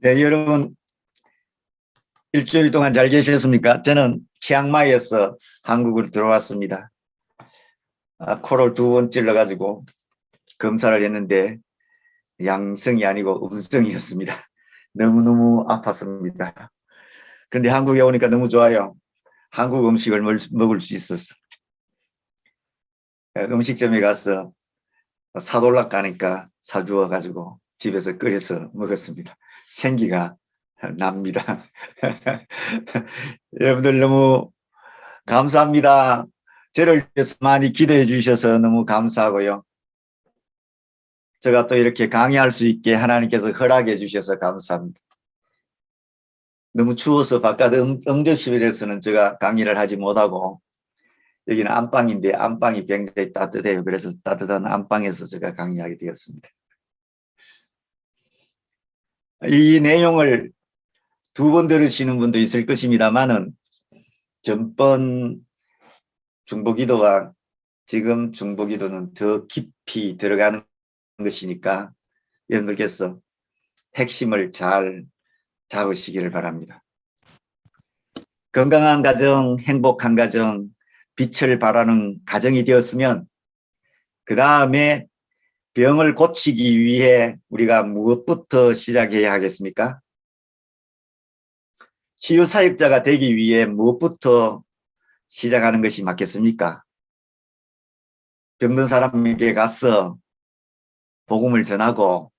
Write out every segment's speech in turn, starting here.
네, 여러분 일주일 동안 잘 계셨습니까? 저는 치앙마이에서 한국으로 들어왔습니다. 코를 2번 찔러가지고 검사를 했는데 양성이 아니고 음성이었습니다. 너무너무 아팠습니다. 근데 한국에 오니까 너무 좋아요. 한국 음식을 먹을 수 있었어. 음식점에 가서 사돌락 가니까 사주어가지고 집에서 끓여서 먹었습니다. 생기가 납니다. 여러분들 너무 감사합니다. 저를 위해서 많이 기도해 주셔서 너무 감사하고요. 제가 또 이렇게 강의할 수 있게 하나님께서 허락해 주셔서 감사합니다. 너무 추워서 바깥 응접실에서는 제가 강의를 하지 못하고 여기는 안방인데 안방이 굉장히 따뜻해요. 그래서 따뜻한 안방에서 제가 강의하게 되었습니다. 이 내용을 2번 들으시는 분도 있을 것입니다만은 전번 중보기도와 지금 중보기도는 더 깊이 들어가는 것이니까 여러분들께서 핵심을 잘 잡으시기를 바랍니다. 건강한 가정, 행복한 가정, 빛을 발하는 가정이 되었으면 그 다음에 병을 고치기 위해 우리가 무엇부터 시작해야 하겠습니까? 치유사역자가 되기 위해 무엇부터 시작하는 것이 맞겠습니까? 병든 사람에게 가서 복음을 전하고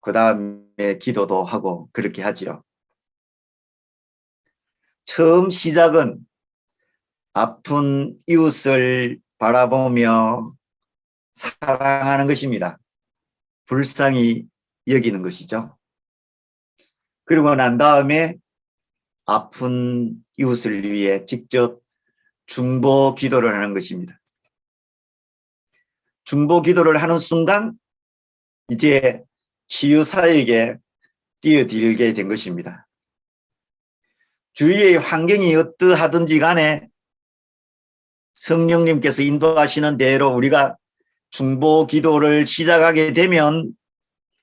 그 다음에 기도도 하고 그렇게 하죠. 처음 시작은 아픈 이웃을 바라보며 사랑하는 것입니다. 불쌍히 여기는 것이죠. 그리고 난 다음에 아픈 이웃을 위해 직접 중보 기도를 하는 것입니다. 중보 기도를 하는 순간 이제 치유사역에 뛰어들게 된 것입니다. 주위의 환경이 어떠하든지 간에 성령님께서 인도하시는 대로 우리가 중보 기도를 시작하게 되면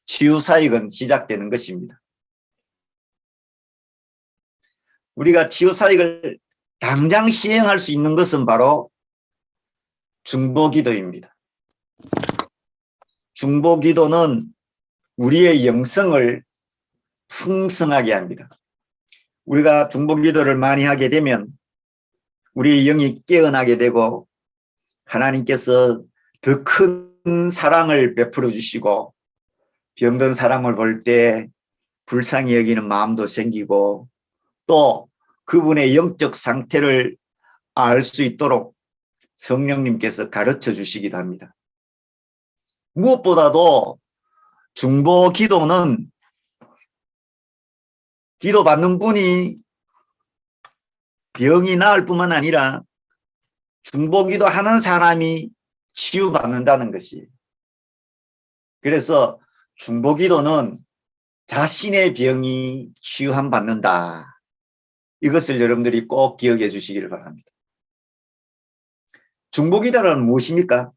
치유사역은 시작되는 것입니다. 우리가 치유사역을 당장 시행할 수 있는 것은 바로 중보기도입니다. 중보기도는 우리의 영성을 풍성하게 합니다. 우리가 중보기도를 많이 하게 되면 우리의 영이 깨어나게 되고 하나님께서 더 큰 사랑을 베풀어 주시고 병든 사람을 볼 때 불쌍히 여기는 마음도 생기고 또 그분의 영적 상태를 알 수 있도록 성령님께서 가르쳐 주시기도 합니다. 무엇보다도 중보 기도는 기도받는 분이 병이 나을 뿐만 아니라 중보 기도하는 사람이 치유받는다는 것이. 그래서 중보 기도는 자신의 병이 치유함 받는다. 이것을 여러분들이 꼭 기억해 주시기를 바랍니다. 중보 기도는 무엇입니까?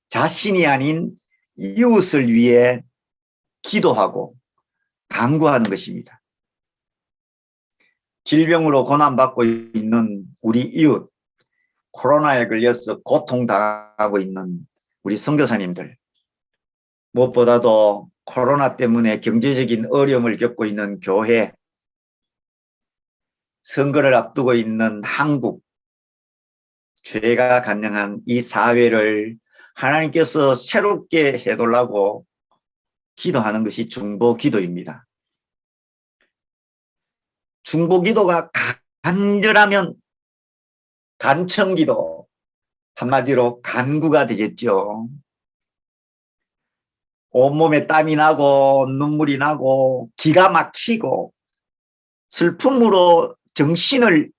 자신이 아닌 이웃을 위해 기도하고 간구하는 것입니다. 질병으로 고난받고 있는 우리 이웃, 코로나에 걸려서 고통당하고 있는 우리 선교사님들, 무엇보다도 코로나 때문에 경제적인 어려움을 겪고 있는 교회, 선거를 앞두고 있는 한국, 죄가 간영한 이 사회를 하나님께서 새롭게 해달라고 기도하는 것이 중보 기도입니다. 중보 기도가 간절하면 간청 기도, 한마디로 간구가 되겠죠. 온몸에 땀이 나고 눈물이 나고 기가 막히고 슬픔으로 정신을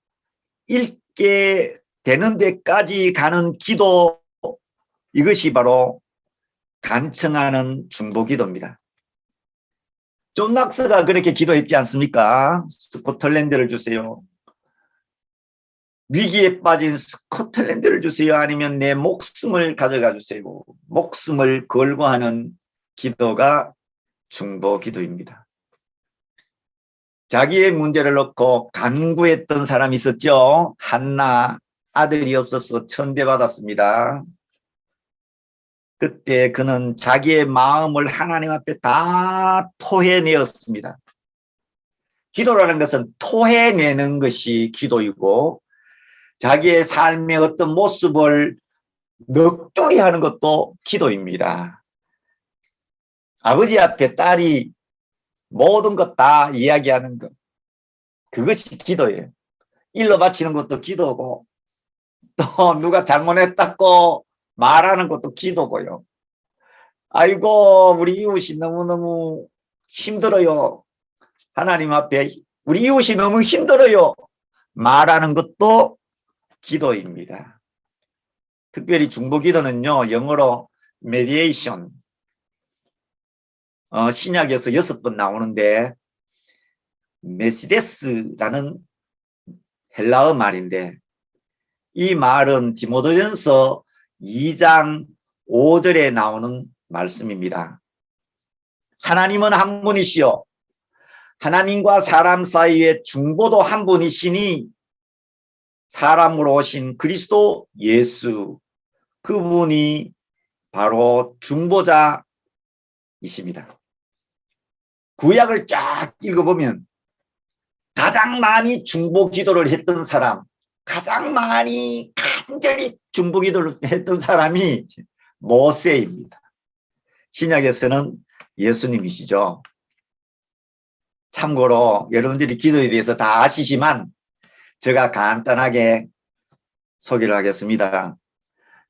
잃게 되는 데까지 가는 기도, 이것이 바로 간청하는 중보기도입니다. 존 낙스가 그렇게 기도했지 않습니까? 스코틀랜드를 주세요. 위기에 빠진 스코틀랜드를 주세요. 아니면 내 목숨을 가져가 주세요. 목숨을 걸고 하는 기도가 중보기도입니다. 자기의 문제를 놓고 간구했던 사람이 있었죠. 한나, 아들이 없어서 천대받았습니다. 그때 그는 자기의 마음을 하나님 앞에 다 토해내었습니다. 기도라는 것은 토해내는 것이 기도이고, 자기의 삶의 어떤 모습을 넋두리 하는 것도 기도입니다. 아버지 앞에 딸이 모든 것 다 이야기하는 것, 그것이 기도예요. 일러 바치는 것도 기도고, 또 누가 잘못했다고 말하는 것도 기도고요. 아이고, 우리 이웃이 너무너무 힘들어요. 하나님 앞에 우리 이웃이 너무 힘들어요. 말하는 것도 기도입니다. 특별히 중보기도는요, 영어로 mediation, 신약에서 6번 나오는데, 메시데스라는 헬라어 말인데, 이 말은 디모데전서 2장 5절에 나오는 말씀입니다. 하나님은 한 분이시요 하나님과 사람 사이에 중보도 한 분이시니 사람으로 오신 그리스도 예수, 그분이 바로 중보자이십니다. 구약을 쫙 읽어보면 가장 많이 중보 기도를 했던 사람, 가장 많이 간절히 중보 기도를 했던 사람이 모세입니다. 신약에서는 예수님이시죠. 참고로 여러분들이 기도에 대해서 다 아시지만 제가 간단하게 소개를 하겠습니다.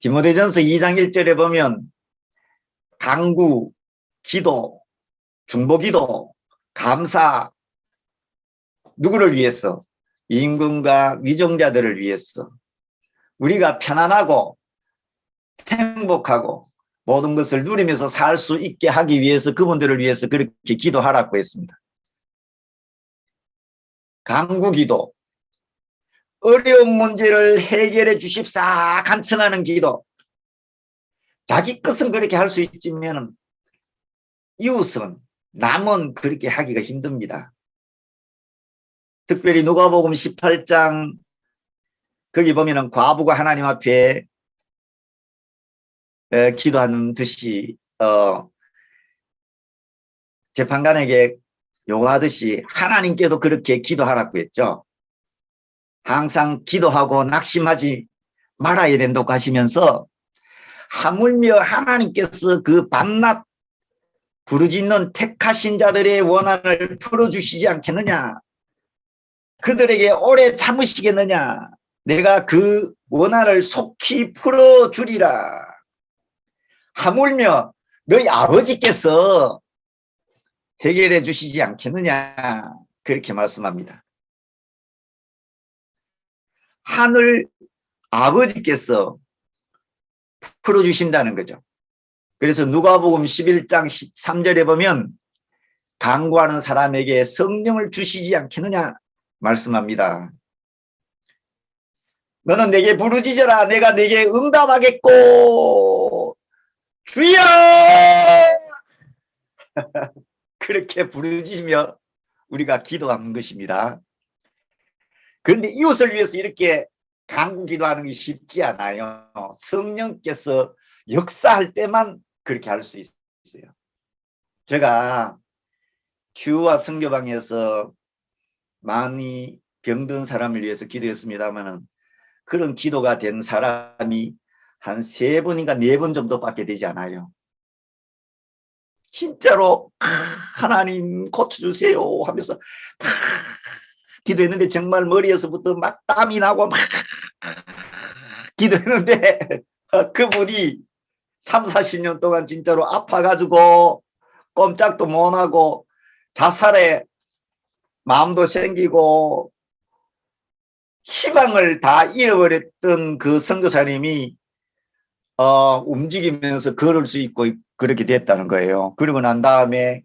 디모데전서 2장 1절에 보면 간구, 기도, 중보기도, 감사, 누구를 위해서? 임금과 위정자들을 위해서. 우리가 편안하고 행복하고 모든 것을 누리면서 살 수 있게 하기 위해서 그분들을 위해서 그렇게 기도하라고 했습니다. 간구기도, 어려운 문제를 해결해 주십사 간청하는 기도. 자기 것은 그렇게 할 수 있지만 이웃은, 남은 그렇게 하기가 힘듭니다. 특별히 누가복음 18장 거기 보면은 과부가 하나님 앞에 기도하는 듯이 재판관에게 요구하듯이 하나님께도 그렇게 기도하라고 했죠. 항상 기도하고 낙심하지 말아야 된다고 하시면서 하물며 하나님께서 그 밤낮 부르짖는 택하신 자들의 원한을 풀어주시지 않겠느냐. 그들에게 오래 참으시겠느냐. 내가 그 원한을 속히 풀어주리라. 하물며 너희 아버지께서 해결해 주시지 않겠느냐. 그렇게 말씀합니다. 하늘 아버지께서 풀어주신다는 거죠. 그래서 누가복음 11장 13절에 보면 간구하는 사람에게 성령을 주시지 않겠느냐 말씀합니다. 너는 내게 부르짖어라. 내가 내게 응답하겠고 주여 그렇게 부르짖으며 우리가 기도하는 것입니다. 그런데 이웃을 위해서 이렇게 간구 기도하는 게 쉽지 않아요. 성령께서 역사할 때만 그렇게 할 수 있어요. 제가 큐와 선교방에서 많이 병든 사람을 위해서 기도했습니다만 그런 기도가 된 사람이 한 3번인가 4번 정도밖에 되지 않아요. 진짜로 하나님 고쳐주세요 하면서 기도했는데 정말 머리에서부터 막 땀이 나고 막 기도했는데 그분이 30-40년 동안 진짜로 아파가지고 꼼짝도 못하고 자살에 마음도 생기고 희망을 다 잃어버렸던 그 선교사님이 움직이면서 걸을 수 있고 그렇게 됐다는 거예요. 그리고 난 다음에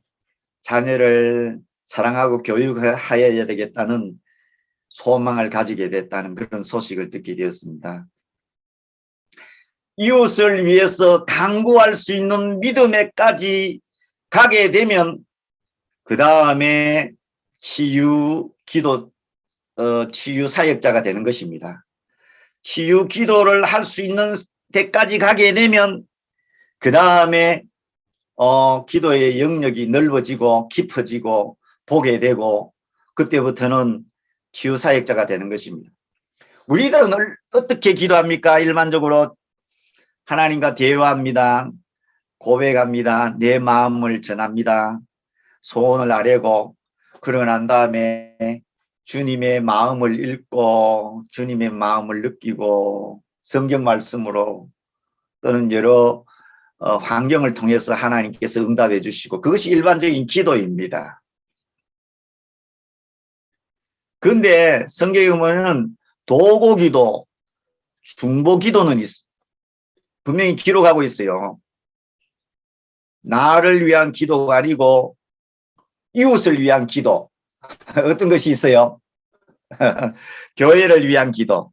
자녀를 사랑하고 교육해야 되겠다는 소망을 가지게 됐다는 그런 소식을 듣게 되었습니다. 이웃을 위해서 간구할 수 있는 믿음에까지 가게 되면 그 다음에 치유 기도, 치유 사역자가 되는 것입니다. 치유 기도를 할 수 있는 데까지 가게 되면 그 다음에 기도의 영역이 넓어지고 깊어지고 보게 되고 그때부터는 치유 사역자가 되는 것입니다. 우리들은 어떻게 기도합니까? 일반적으로 하나님과 대화합니다. 고백합니다. 내 마음을 전합니다. 소원을 아뢰고 그러고 난 다음에 주님의 마음을 읽고 주님의 마음을 느끼고 성경 말씀으로 또는 여러 환경을 통해서 하나님께서 응답해 주시고 그것이 일반적인 기도입니다. 그런데 성경에 보면 도고기도, 중보기도는 분명히 기록하고 있어요. 나를 위한 기도가 아니고 이웃을 위한 기도. 어떤 것이 있어요? 교회를 위한 기도.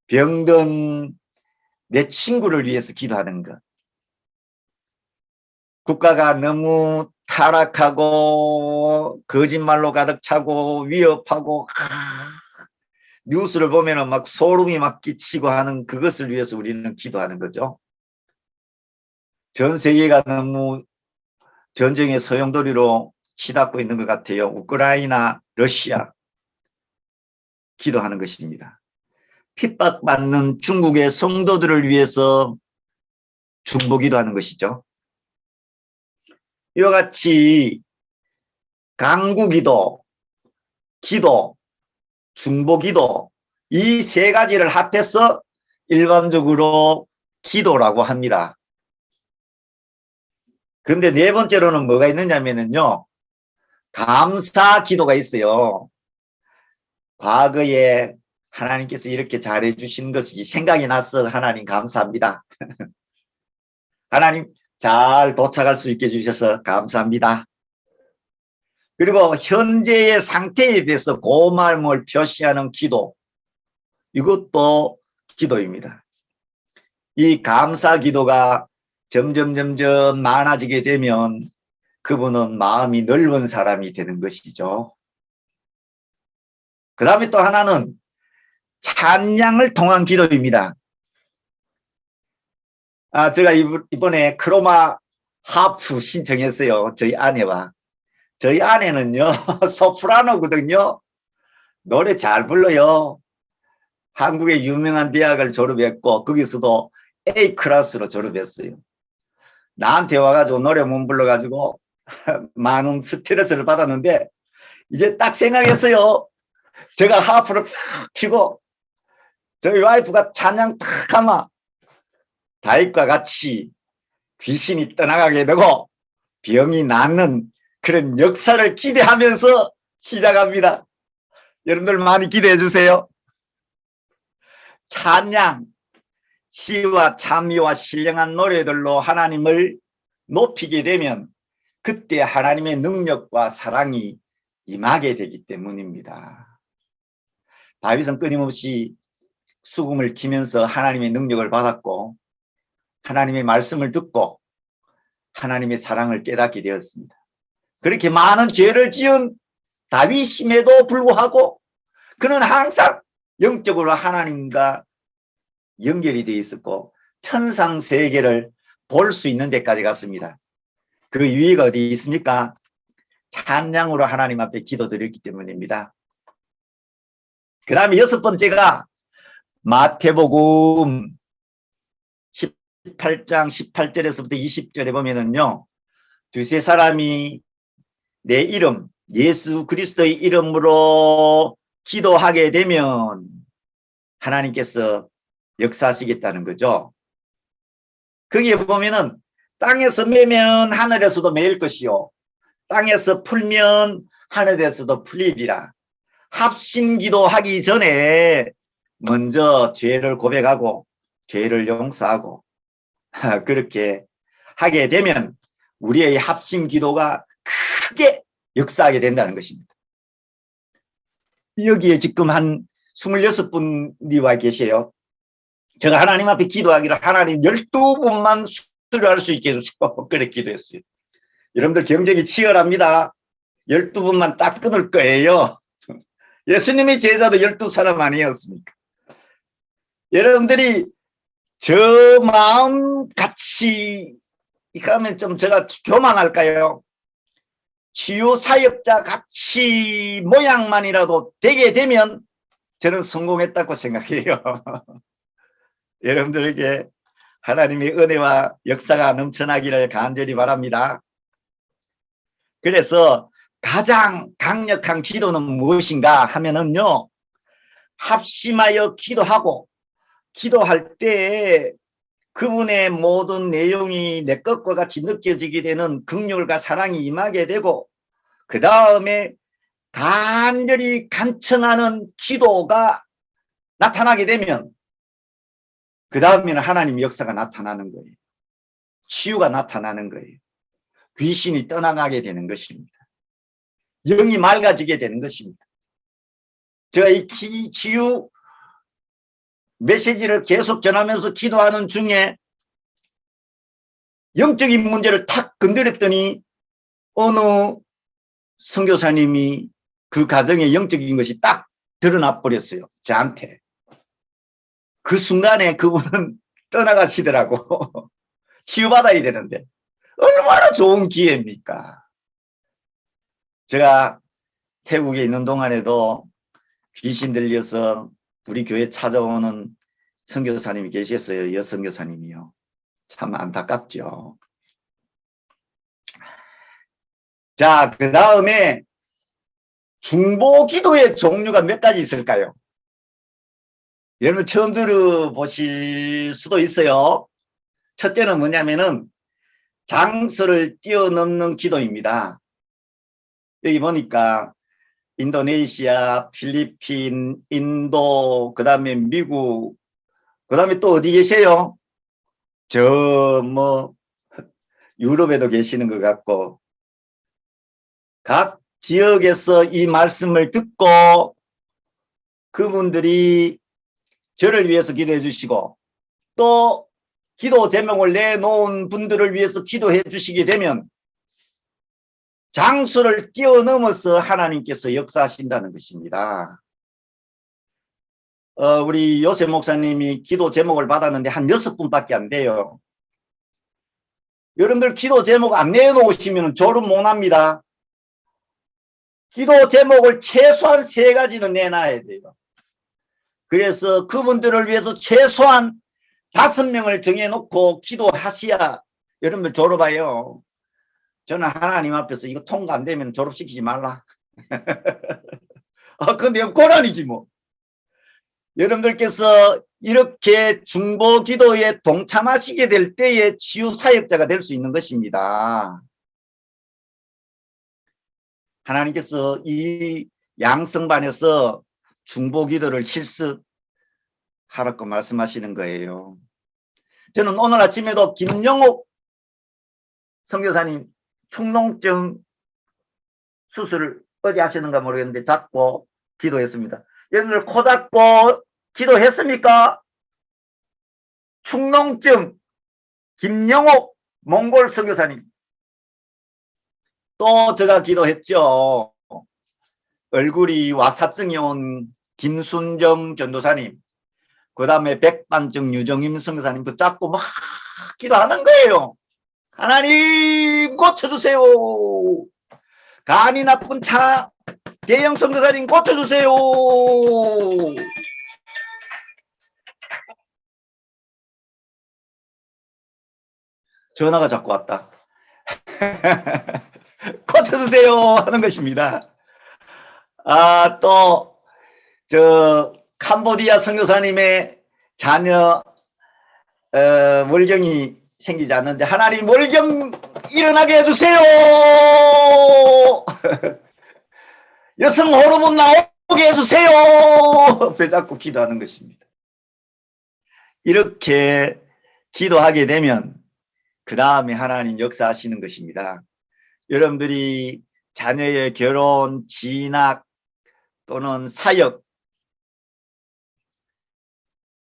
병든 내 친구를 위해서 기도하는 것. 국가가 너무 타락하고 거짓말로 가득 차고 위협하고 뉴스를 보면은 막 소름이 막 끼치고 하는 그것을 위해서 우리는 기도하는 거죠. 전 세계가 너무 전쟁의 소용돌이로 치닫고 있는 것 같아요. 우크라이나, 러시아 기도하는 것입니다. 핍박받는 중국의 성도들을 위해서 중보기도하는 것이죠. 이와 같이 간구기도, 기도, 중보기도 이 세 가지를 합해서 일반적으로 기도라고 합니다. 그런데 네 번째로는 뭐가 있느냐면요. 감사 기도가 있어요. 과거에 하나님께서 이렇게 잘해 주신 것이 생각이 나서 하나님 감사합니다. 하나님 잘 도착할 수 있게 해주셔서 감사합니다. 그리고 현재의 상태에 대해서 고마움을 표시하는 기도, 이것도 기도입니다. 이 감사 기도가 점점 많아지게 되면 그분은 마음이 넓은 사람이 되는 것이죠. 그 다음에 또 하나는 찬양을 통한 기도입니다. 제가 이번에 크로마 하프 신청했어요. 저희 아내와. 저희 아내는요, 소프라노거든요. 노래 잘 불러요. 한국의 유명한 대학을 졸업했고, 거기서도 A클래스로 졸업했어요. 나한테 와가지고 노래 못 불러가지고, 많은 스트레스를 받았는데, 이제 딱 생각했어요. 제가 하프를 탁 켜고, 저희 와이프가 찬양 탁 하면, 다윗과 같이 귀신이 떠나가게 되고, 병이 낫는 그런 역사를 기대하면서 시작합니다. 여러분들 많이 기대해 주세요. 찬양, 시와 참미와 신령한 노래들로 하나님을 높이게 되면 그때 하나님의 능력과 사랑이 임하게 되기 때문입니다. 다윗은 끊임없이 수금을 키면서 하나님의 능력을 받았고 하나님의 말씀을 듣고 하나님의 사랑을 깨닫게 되었습니다. 그렇게 많은 죄를 지은 다윗임에도 불구하고 그는 항상 영적으로 하나님과 연결이 되어 있었고 천상 세계를 볼 수 있는 데까지 갔습니다. 그 유의가 어디 있습니까? 찬양으로 하나님 앞에 기도드렸기 때문입니다. 그 다음에 6번째가 마태복음 18장 18절에서부터 20절에 보면은요. 두세 사람이 내 이름 예수 그리스도의 이름으로 기도하게 되면 하나님께서 역사하시겠다는 거죠. 거기에 보면은 땅에서 매면 하늘에서도 매일 것이요 땅에서 풀면 하늘에서도 풀리리라. 합심기도하기 전에 먼저 죄를 고백하고 죄를 용서하고 그렇게 하게 되면 우리의 합심기도가 크게 역사하게 된다는 것입니다. 여기에 지금 한 26분이 와 계세요. 제가 하나님 앞에 기도하기를 하나님 12번만 수료할 수 있게 해주시고 그렇게 기도했어요. 여러분들 경쟁이 치열합니다. 12분만 딱 끊을 거예요. 예수님의 제자도 12사람 아니었습니까? 여러분들이 저 마음 같이 이거 하면 좀 제가 교만할까요? 치유 사역자 같이 모양만이라도 되게 되면 저는 성공했다고 생각해요. 여러분들에게 하나님의 은혜와 역사가 넘쳐나기를 간절히 바랍니다. 그래서 가장 강력한 기도는 무엇인가 하면은요, 합심하여 기도하고 기도할 때 그분의 모든 내용이 내 것과 같이 느껴지게 되는 긍휼과 사랑이 임하게 되고, 그 다음에 간절히 간청하는 기도가 나타나게 되면 그 다음에는 하나님의 역사가 나타나는 거예요. 치유가 나타나는 거예요. 귀신이 떠나가게 되는 것입니다. 영이 맑아지게 되는 것입니다. 제가 이 치유 메시지를 계속 전하면서 기도하는 중에 영적인 문제를 탁 건드렸더니 어느 선교사님이 그 가정의 영적인 것이 딱 드러나 버렸어요. 저한테. 그 순간에 그분은 떠나가시더라고. 치유받아야 되는데 얼마나 좋은 기회입니까? 제가 태국에 있는 동안에도 귀신 들려서 우리 교회 찾아오는 선교사님이 계셨어요. 여선교사님이요. 참 안타깝죠. 자, 그 다음에 중보 기도의 종류가 몇 가지 있을까요? 여러분 처음 들어보실 수도 있어요. 첫째는 뭐냐면은 장소를 뛰어넘는 기도입니다. 여기 보니까 인도네시아, 필리핀, 인도, 그 다음에 미국, 그 다음에 또 어디 계세요? 유럽에도 계시는 것 같고, 각 지역에서 이 말씀을 듣고 그분들이 저를 위해서 기도해 주시고 또 기도 제목을 내놓은 분들을 위해서 기도해 주시게 되면 장수를 뛰어넘어서 하나님께서 역사하신다는 것입니다. 우리 요셉 목사님이 기도 제목을 받았는데 한 6분밖에 안 돼요. 여러분들 기도 제목 안 내놓으시면 졸음 못 납니다. 기도 제목을 최소한 3가지는 내놔야 돼요. 그래서 그분들을 위해서 최소한 5명을 정해놓고 기도하셔야 여러분들 졸업해요. 저는 하나님 앞에서 이거 통과 안 되면 졸업시키지 말라. 근데 고난이지 뭐. 여러분들께서 이렇게 중보 기도에 동참하시게 될 때에 치유 사역자가 될 수 있는 것입니다. 하나님께서 이 양성반에서 중보 기도를 실습하라고 말씀하시는 거예요. 저는 오늘 아침에도 김영옥 선교사님 축농증 수술을 어제 하시는가 모르겠는데 잡고 기도했습니다. 여러분들 코 잡고 기도했습니까? 축농증 김영옥 몽골 선교사님. 또 제가 기도했죠. 얼굴이 와사증이 온 김순정 전도사님, 그 다음에 백반증 유정임 선교사님 붙잡고 막 기도하는 거예요. 하나님 고쳐주세요. 간이 나쁜 대형 선교사님 고쳐주세요. 전화가 자꾸 왔다. 고쳐주세요 하는 것입니다. 또 캄보디아 선교사님의 자녀 월경이 생기지 않는데 하나님 월경 일어나게 해주세요. 여성 호르몬 나오게 해주세요. 배 잡고 기도하는 것입니다. 이렇게 기도하게 되면 그 다음에 하나님 역사하시는 것입니다. 여러분들이 자녀의 결혼, 진학 또는 사역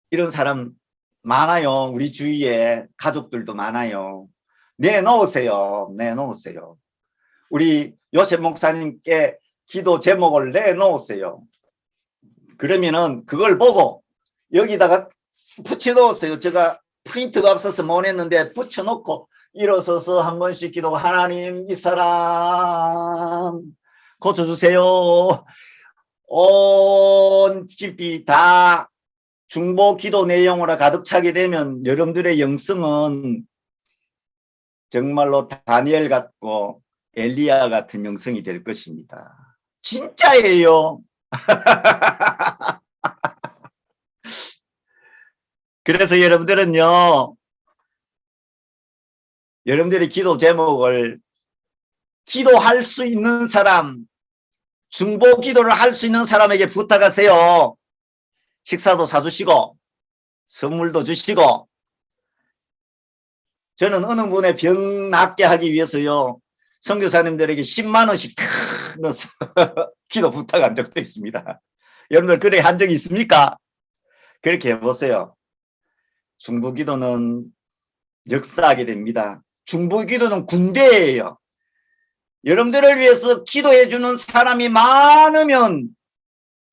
이런 사람 많아요. 우리 주위에 가족들도 많아요. 내놓으세요. 내놓으세요. 우리 요셉 목사님께 기도 제목을 내놓으세요. 그러면은 그걸 보고 여기다가 붙여놓으세요. 제가 프린트가 없어서 못 했는데 붙여놓고 일어서서 한 번씩 기도. 하나님, 이 사람 고쳐주세요. 온 집이 다 중보 기도 내용으로 가득 차게 되면 여러분들의 영성은 정말로 다니엘 같고 엘리야 같은 영성이 될 것입니다. 진짜예요. 그래서 여러분들은요, 여러분들의 기도 제목을 기도할 수 있는 사람, 중보 기도를 할 수 있는 사람에게 부탁하세요. 식사도 사주시고 선물도 주시고. 저는 어느 분의 병 낫게 하기 위해서요, 선교사님들에게 10만 원씩 넣어서 기도 부탁한 적도 있습니다. 여러분들 그래 한 적이 있습니까? 그렇게 해보세요. 중보 기도는 역사하게 됩니다. 중보 기도는 군대예요. 여러분들을 위해서 기도해 주는 사람이 많으면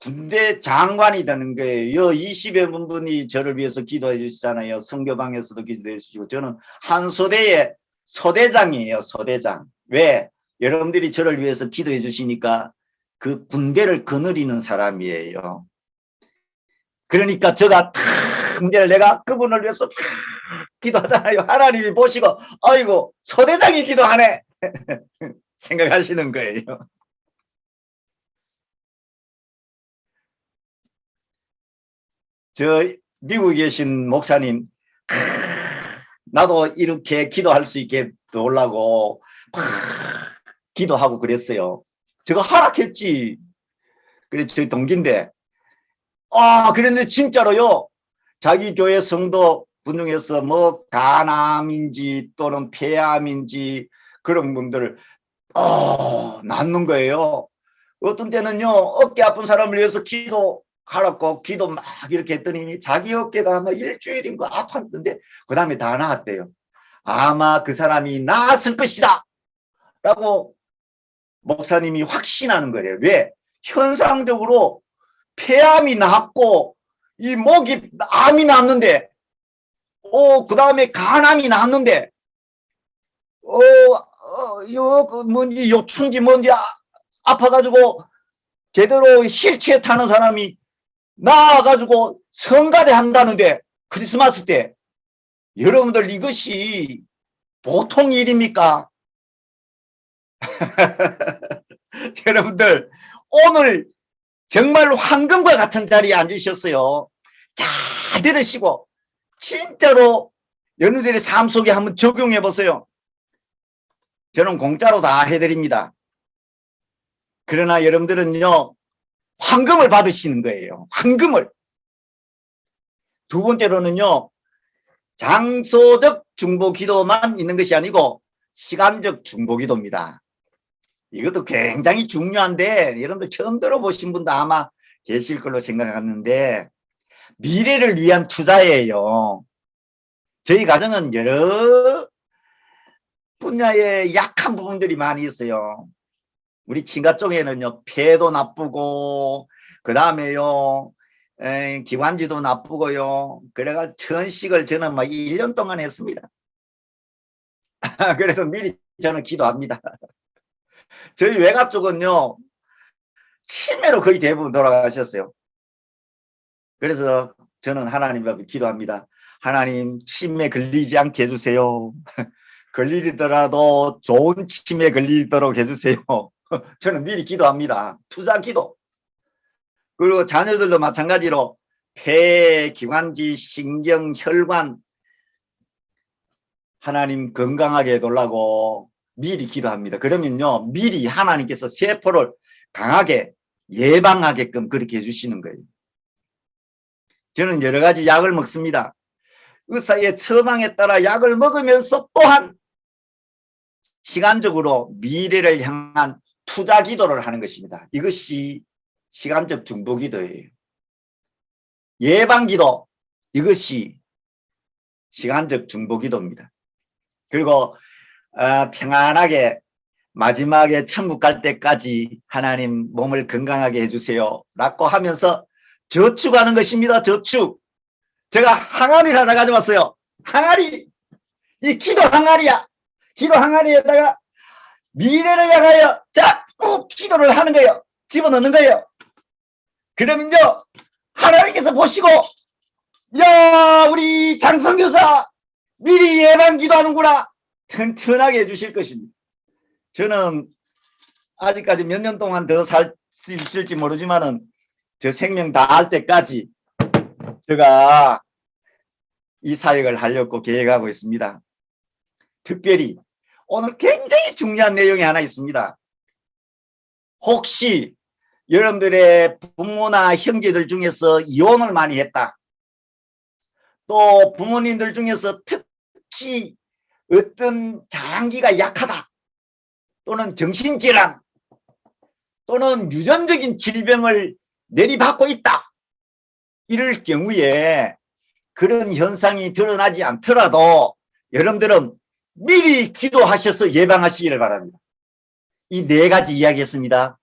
군대 장관이 되는 거예요. 20여 분이 저를 위해서 기도해 주시잖아요. 선교방에서도 기도해 주시고. 저는 한 소대의 소대장이에요. 소대장. 왜? 여러분들이 저를 위해서 기도해 주시니까 그 군대를 거느리는 사람이에요. 그러니까 제가 이제 내가 그분을 위해서 기도하잖아요. 하나님이 보시고 아이고 소대장이 기도하네 생각하시는 거예요. 저 미국에 계신 목사님, 나도 이렇게 기도할 수 있게 도우려고 기도하고 그랬어요. 제가 허락했지. 그래 저희 동기인데, 그랬는데 진짜로요, 자기 교회 성도 분 중에서 뭐 간암인지 또는 폐암인지 그런 분들 낫는 거예요. 어떤 때는요, 어깨 아픈 사람을 위해서 기도하라고 기도 막 이렇게 했더니 자기 어깨가 뭐 일주일인가 아팠는데 그 다음에 다 나았대요. 아마 그 사람이 나았을 것이다 라고 목사님이 확신하는 거예요. 왜? 현상적으로 폐암이 나았고 이 목이 암이 났는데, 그 다음에 간암이 났는데, 뭔지 요충지 뭔지 아파가지고 제대로 휠체어 타는 사람이 나와가지고 성가대 한다는데, 크리스마스 때. 여러분들 이것이 보통 일입니까? 여러분들 오늘 정말 황금과 같은 자리에 앉으셨어요. 잘 들으시고 진짜로 여러분들의 삶 속에 한번 적용해 보세요. 저는 공짜로 다 해드립니다. 그러나 여러분들은요, 황금을 받으시는 거예요. 황금을. 두 번째로는요, 장소적 중보 기도만 있는 것이 아니고 시간적 중보 기도입니다. 이것도 굉장히 중요한데 여러분들 처음 들어보신 분도 아마 계실 걸로 생각하는데, 미래를 위한 투자예요. 저희 가정은 여러 분야에 약한 부분들이 많이 있어요. 우리 친가 쪽에는요, 폐도 나쁘고 그 다음에요 기관지도 나쁘고요. 그래가 천식을 저는 막 1년 동안 했습니다. 그래서 미리 저는 기도합니다. 저희 외가 쪽은요, 치매로 거의 대부분 돌아가셨어요. 그래서 저는 하나님 앞에 기도합니다. 하나님, 치매 걸리지 않게 해주세요. 걸리더라도 좋은 치매 걸리도록 해주세요. 저는 미리 기도합니다. 투자 기도. 그리고 자녀들도 마찬가지로 폐, 기관지, 신경, 혈관 하나님 건강하게 해달라고 미리 기도합니다. 그러면요, 미리 하나님께서 세포를 강하게 예방하게끔 그렇게 해주시는 거예요. 저는 여러 가지 약을 먹습니다. 의사의 처방에 따라 약을 먹으면서 또한 시간적으로 미래를 향한 투자 기도를 하는 것입니다. 이것이 시간적 중보 기도예요. 예방 기도, 이것이 시간적 중보 기도입니다. 그리고 평안하게 마지막에 천국 갈 때까지 하나님 몸을 건강하게 해주세요 라고 하면서 저축하는 것입니다. 저축. 제가 항아리를 하나 가져왔어요. 항아리. 이 기도 항아리야. 기도 항아리에다가 미래를 향하여 자꾸 기도를 하는 거예요. 집어넣는 거예요. 그러면요 하나님께서 보시고 야 우리 장성교사 미리 예방 기도하는구나 튼튼하게 해주실 것입니다. 저는 아직까지 몇 년 동안 더 살 수 있을지 모르지만은 저 생명 다 할 때까지 제가 이 사역을 하려고 계획하고 있습니다. 특별히 오늘 굉장히 중요한 내용이 하나 있습니다. 혹시 여러분들의 부모나 형제들 중에서 이혼을 많이 했다. 또 부모님들 중에서 특히 어떤 장기가 약하다. 또는 정신질환 또는 유전적인 질병을 내리받고 있다. 이럴 경우에 그런 현상이 드러나지 않더라도 여러분들은 미리 기도하셔서 예방하시기를 바랍니다. 이 네 가지 이야기했습니다.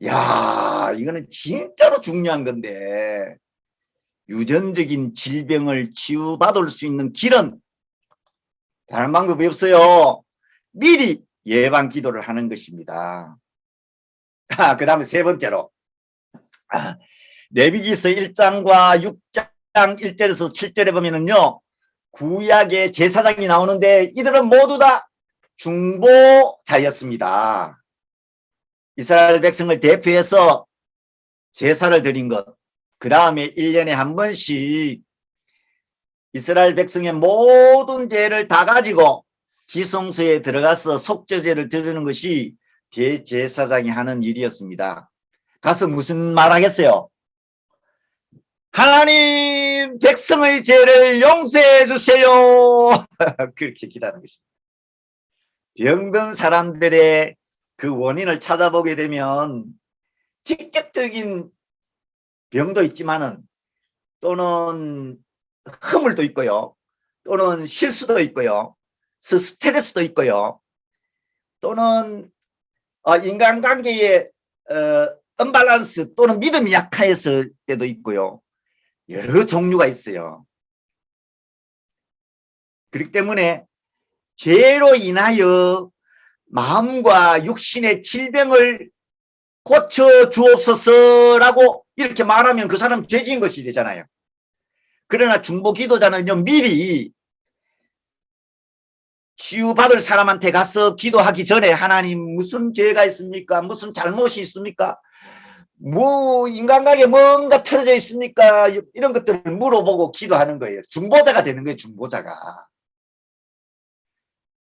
야, 이거는 진짜로 중요한 건데 유전적인 질병을 치유받을 수 있는 길은 다른 방법이 없어요. 미리 예방 기도를 하는 것입니다. 그 다음에 세 번째로 레위기서 1장과 6장 1절에서 7절에 보면은요 구약의 제사장이 나오는데 이들은 모두 다 중보자였습니다. 이스라엘 백성을 대표해서 제사를 드린 것, 그 다음에 1년에 한 번씩 이스라엘 백성의 모든 죄를 다 가지고 지성소에 들어가서 속죄제를 드리는 것이 대제사장이 하는 일이었습니다. 가서 무슨 말 하겠어요? 하나님 백성의 죄를 용서해 주세요. 그렇게 기도하는 것입니다. 병든 사람들의 그 원인을 찾아보게 되면 직접적인 병도 있지만은 또는 허물도 있고요. 또는 실수도 있고요. 스트레스도 있고요. 또는 인간관계에 언밸런스 또는 믿음이 약했을 때도 있고요. 여러 종류가 있어요. 그렇기 때문에 죄로 인하여 마음과 육신의 질병을 고쳐 주옵소서라고 이렇게 말하면 그 사람 죄지은 것이 되잖아요. 그러나 중보 기도자는요 미리 치유받을 사람한테 가서 기도하기 전에 하나님 무슨 죄가 있습니까? 무슨 잘못이 있습니까? 뭐 인간관계에 뭔가 틀어져 있습니까? 이런 것들을 물어보고 기도하는 거예요. 중보자가 되는 거예요. 중보자가.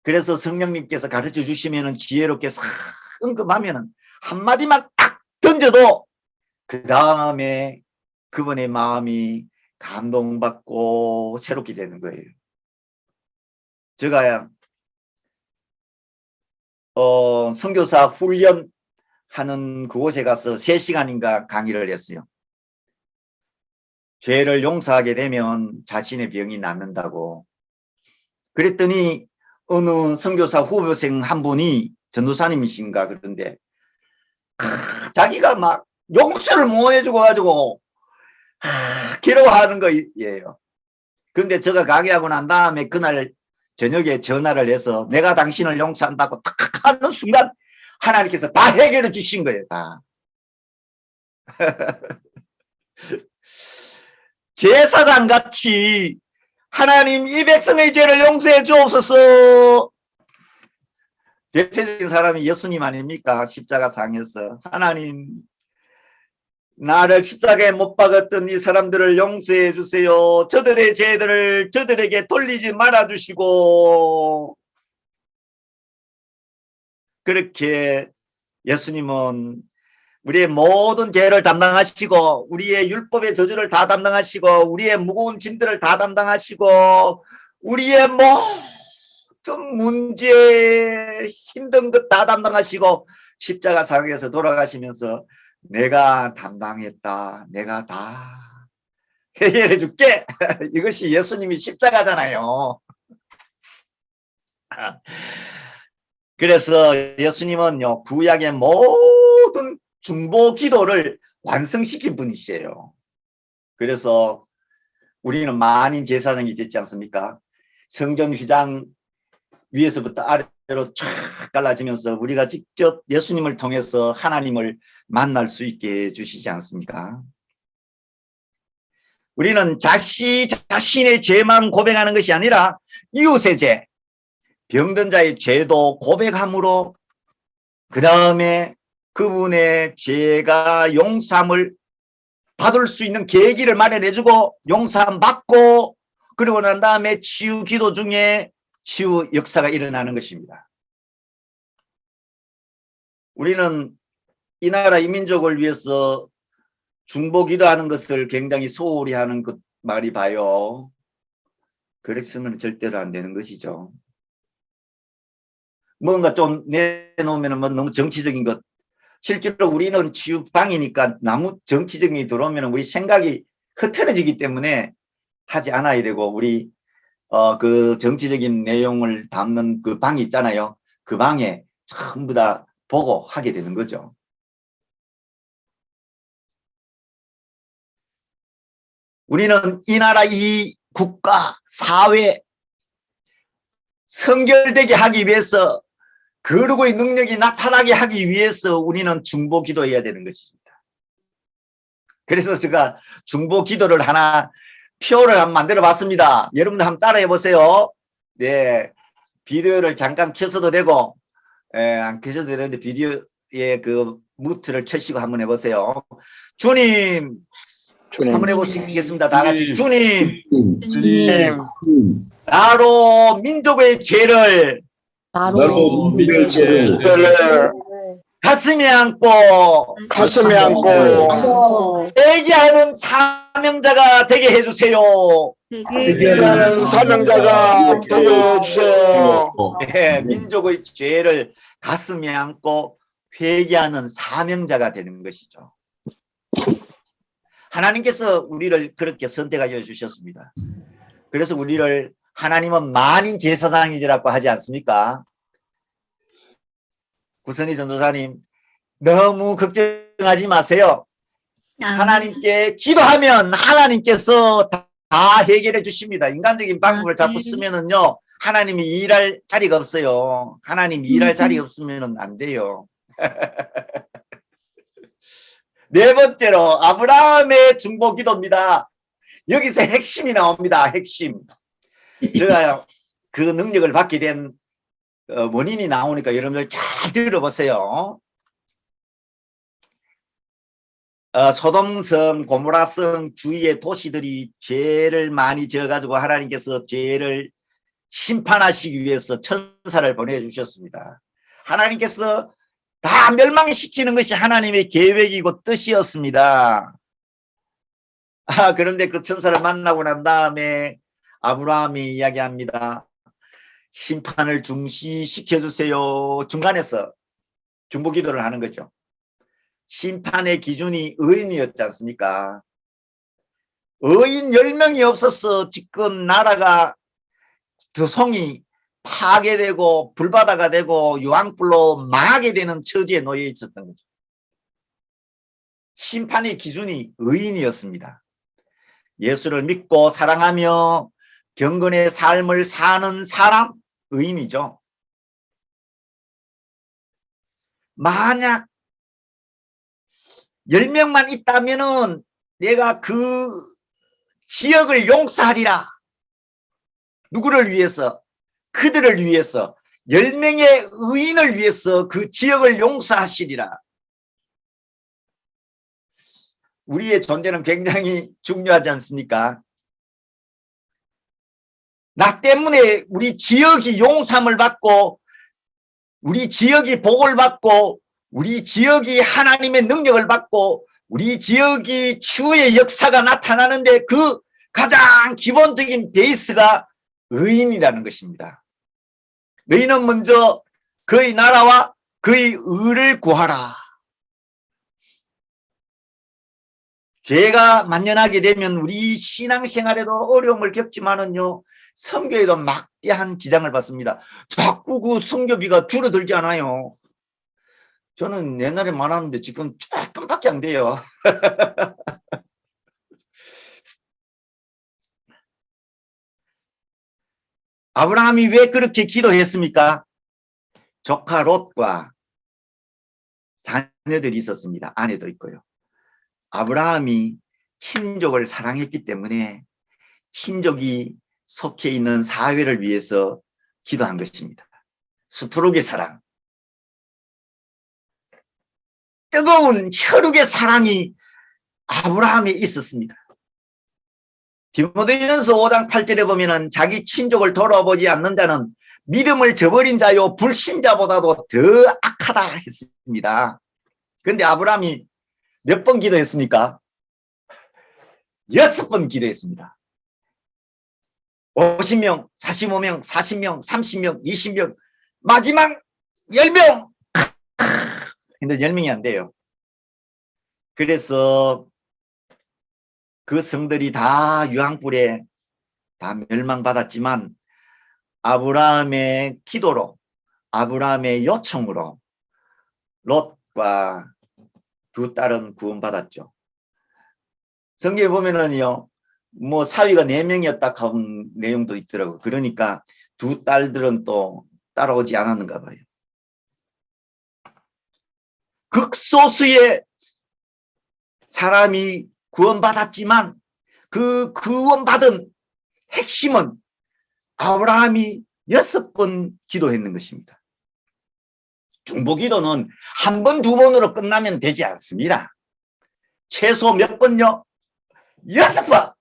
그래서 성령님께서 가르쳐 주시면 지혜롭게 싹 언급하면 한마디만 딱 던져도 그 다음에 그분의 마음이 감동받고 새롭게 되는 거예요. 제가 선교사 훈련하는 그곳에 가서 3시간인가 강의를 했어요. 죄를 용서하게 되면 자신의 병이 낫는다고. 그랬더니 어느 선교사 후보생 한 분이 전도사님이신가 그런데 자기가 막 용서를 못 해주고 가지고 괴로워하는 거예요. 그런데 제가 강의하고 난 다음에 그날 저녁에 전화를 해서 내가 당신을 용서한다고 탁 하는 순간 하나님께서 다 해결해 주신 거예요. 다. 제사장같이 하나님 이 백성의 죄를 용서해 주옵소서. 대표적인 사람이 예수님 아닙니까? 십자가상에서 하나님 나를 십자가에 못 박았던 이 사람들을 용서해 주세요. 저들의 죄들을 저들에게 돌리지 말아 주시고. 그렇게 예수님은 우리의 모든 죄를 담당하시고 우리의 율법의 저주를 다 담당하시고 우리의 무거운 짐들을 다 담당하시고 우리의 모든 문제 힘든 것 다 담당하시고 십자가상에서 돌아가시면서 내가 담당했다. 내가 다 해결해 줄게. 이것이 예수님이 십자가잖아요. 그래서 예수님은요, 구약의 모든 중보 기도를 완성시킨 분이시에요. 그래서 우리는 만인 제사장이 됐지 않습니까? 성전 휘장 위에서부터 아래로 쫙 갈라지면서 우리가 직접 예수님을 통해서 하나님을 만날 수 있게 해주시지 않습니까? 우리는 자신의 죄만 고백하는 것이 아니라 이웃의 죄, 병든 자의 죄도 고백함으로 그 다음에 그분의 죄가 용서함을 받을 수 있는 계기를 마련해주고 용서함 받고 그리고 난 다음에 치유 기도 중에 치유 역사가 일어나는 것입니다. 우리는 이 나라 이 민족을 위해서 중보 기도하는 것을 굉장히 소홀히 하는 것 말이 봐요. 그랬으면 절대로 안 되는 것이죠. 뭔가 좀 내놓으면 뭐 너무 정치적인 것. 실제로 우리는 치유방이니까 너무 정치적인 게 들어오면 우리 생각이 흐트러지기 때문에 하지 않아야 되고 우리 그 정치적인 내용을 담는 그 방이 있잖아요. 그 방에 전부 다 보고 하게 되는 거죠. 우리는 이 나라 이 국가 사회 성결되게 하기 위해서 거룩의 능력이 나타나게 하기 위해서 우리는 중보 기도해야 되는 것입니다. 그래서 제가 중보 기도를 하나 표를 한번 만들어 봤습니다. 여러분들 한번 따라해 보세요. 네, 비디오를 잠깐 켜서도 되고 안 켜셔도 되는데 비디오에 그 무트를 켜시고 한번 해보세요. 주님 한번 해보시겠습니다. 다 같이 주님 나로 민족의 죄를 가슴에 안고 회개하는 사명자가 되게 해주세요. 회개하는 사명자가 되게 해주세요. 네, 민족의 죄를 가슴에 안고 회개하는 사명자가 되는 것이죠. 하나님께서 우리를 그렇게 선택하여 주셨습니다. 그래서 우리를 하나님은 만인 제사장이라고 하지 않습니까? 구선희 전도사님 너무 걱정하지 마세요. 하나님께 기도하면 하나님께서 다 해결해 주십니다. 인간적인 방법을 자꾸 쓰면은요 하나님이 일할 자리가 없어요. 하나님이 일할 자리 없으면 안 돼요. 네 번째로 아브라함의 중보 기도입니다. 여기서 핵심이 나옵니다. 핵심. 제가 그 능력을 받게 된 원인이 나오니까 여러분들 잘 들어보세요. 소돔성, 고모라성 주위의 도시들이 죄를 많이 지어가지고 하나님께서 죄를 심판하시기 위해서 천사를 보내주셨습니다. 하나님께서 다 멸망시키는 것이 하나님의 계획이고 뜻이었습니다. 그런데 그 천사를 만나고 난 다음에 아브라함이 이야기합니다. 심판을 중시시켜주세요. 중간에서 중보기도를 하는 거죠. 심판의 기준이 의인이었지 않습니까? 의인 10명이 없어서 지금 나라가 두성이 파괴되고 불바다가 되고 유황불로 망하게 되는 처지에 놓여 있었던 거죠. 심판의 기준이 의인이었습니다. 예수를 믿고 사랑하며 경건의 삶을 사는 사람, 의인이죠. 만약 10명만 있다면은 내가 그 지역을 용서하리라. 누구를 위해서? 그들을 위해서 10명의 의인을 위해서 그 지역을 용서하시리라. 우리의 존재는 굉장히 중요하지 않습니까? 나 때문에 우리 지역이 용서함을 받고 우리 지역이 복을 받고 우리 지역이 하나님의 능력을 받고 우리 지역이 치유의 역사가 나타나는데 그 가장 기본적인 베이스가 의인이라는 것입니다. 너희는 먼저 그의 나라와 그의 의를 구하라. 죄가 만연하게 되면 우리 신앙생활에도 어려움을 겪지만은요, 선교에도 막 막대한 지장을 받습니다. 자꾸 그 성교비가 줄어들지 않아요. 저는 옛날에 많았는데 지금 조금밖에 안 돼요. 아브라함이 왜 그렇게 기도했습니까? 조카 롯과 자녀들이 있었습니다. 아내도 있고요. 아브라함이 친족을 사랑했기 때문에 친족이 속해 있는 사회를 위해서 기도한 것입니다. 스토록의 사랑, 뜨거운 혈육의 사랑이 아브라함에 있었습니다. 디모데전서 5장 8절에 보면은 자기 친족을 돌아보지 않는 자는 믿음을 저버린 자요 불신자보다도 더 악하다 했습니다. 그런데 아브라함이 몇 번 기도했습니까? 6번 기도했습니다. 50명, 45명, 40명, 30명, 20명, 마지막 10명. 근데 10명이 안 돼요. 그래서 그 성들이 다 유황불에 다 멸망받았지만 아브라함의 기도로, 아브라함의 요청으로 롯과 두 딸은 구원받았죠. 성경에 보면은요, 뭐 사위가 4명이었다 하는 내용도 있더라고요. 그러니까 두 딸들은 또 따라오지 않았는가 봐요. 극소수의 사람이 구원받았지만 그 구원받은 핵심은 아브라함이 6번 기도했는 것입니다. 중보기도는 한 번, 두 번으로 끝나면 되지 않습니다. 최소 몇 번요? 6번.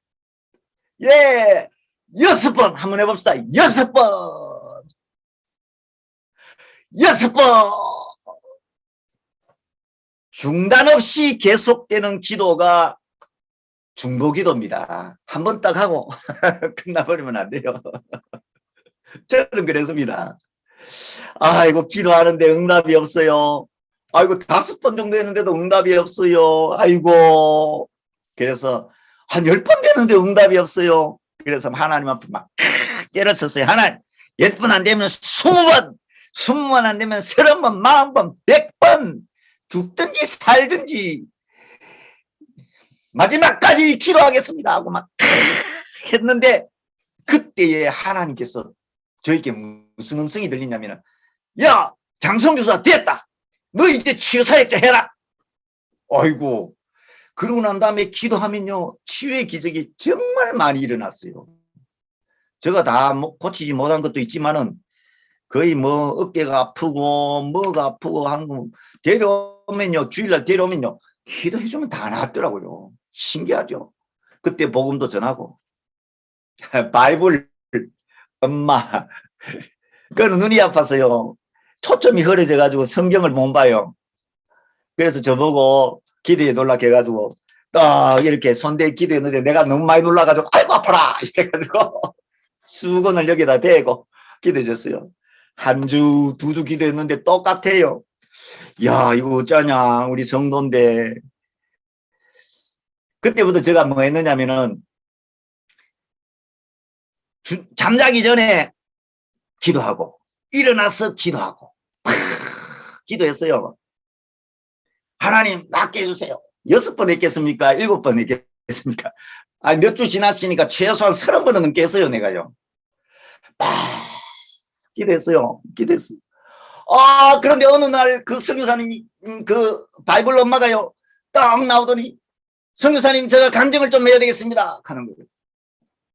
예, 6번 한번 해봅시다. 6번. 6번. 중단 없이 계속되는 기도가 중보기도입니다. 한 번 딱 하고 끝나버리면 안 돼요. 저는 그랬습니다. 아이고, 기도하는데 응답이 없어요. 아이고, 5번 정도 했는데도 응답이 없어요. 아이고. 그래서 한 10번 됐는데 응답이 없어요. 그래서 하나님 앞에 막 때를 썼어요. 하나님, 10번 안 되면 20번, 20번 안 되면 30번, 40번, 100번 죽든지 살든지 마지막까지 기도하겠습니다 하고 막 했는데 그때에 하나님께서 저에게 무슨 음성이 들리냐면, 야, 장성주사 됐다. 너 이제 치유사역자 해라. 아이고. 그러고 난 다음에 기도하면요, 치유의 기적이 정말 많이 일어났어요. 제가 다 고치지 못한 것도 있지만은 거의 뭐 어깨가 아프고 뭐가 아프고 한 거 데려오면요, 주일날 데려오면요, 기도해주면 다 나았더라고요. 신기하죠. 그때 복음도 전하고 바이블 엄마, 그건 눈이 아파서요. 초점이 흐려져 가지고 성경을 못 봐요. 그래서 저보고 기도에 놀라게 해가지고 딱 이렇게 손대 기도했는데 내가 너무 많이 놀라가지고 아이고 아파라 이래가지고 수건을 여기다 대고 기도해줬어요. 한 주, 2주 기도했는데 똑같아요. 야, 이거 어쩌냐, 우리 성도인데. 그때부터 제가 뭐 했느냐면은 잠자기 전에 기도하고 일어나서 기도하고 기도했어요. 하나님 낫게 해주세요. 6번 했겠습니까? 7번 했겠습니까? 몇 주 지났으니까 최소한 30번은 넘게 했어요. 내가요. 기도했어요. 기도했어요. 그런데 어느 날 그 선교사님이 그 바이블 엄마가요 딱 나오더니, 선교사님 제가 간증을 좀 해야 되겠습니다 하는 거예요.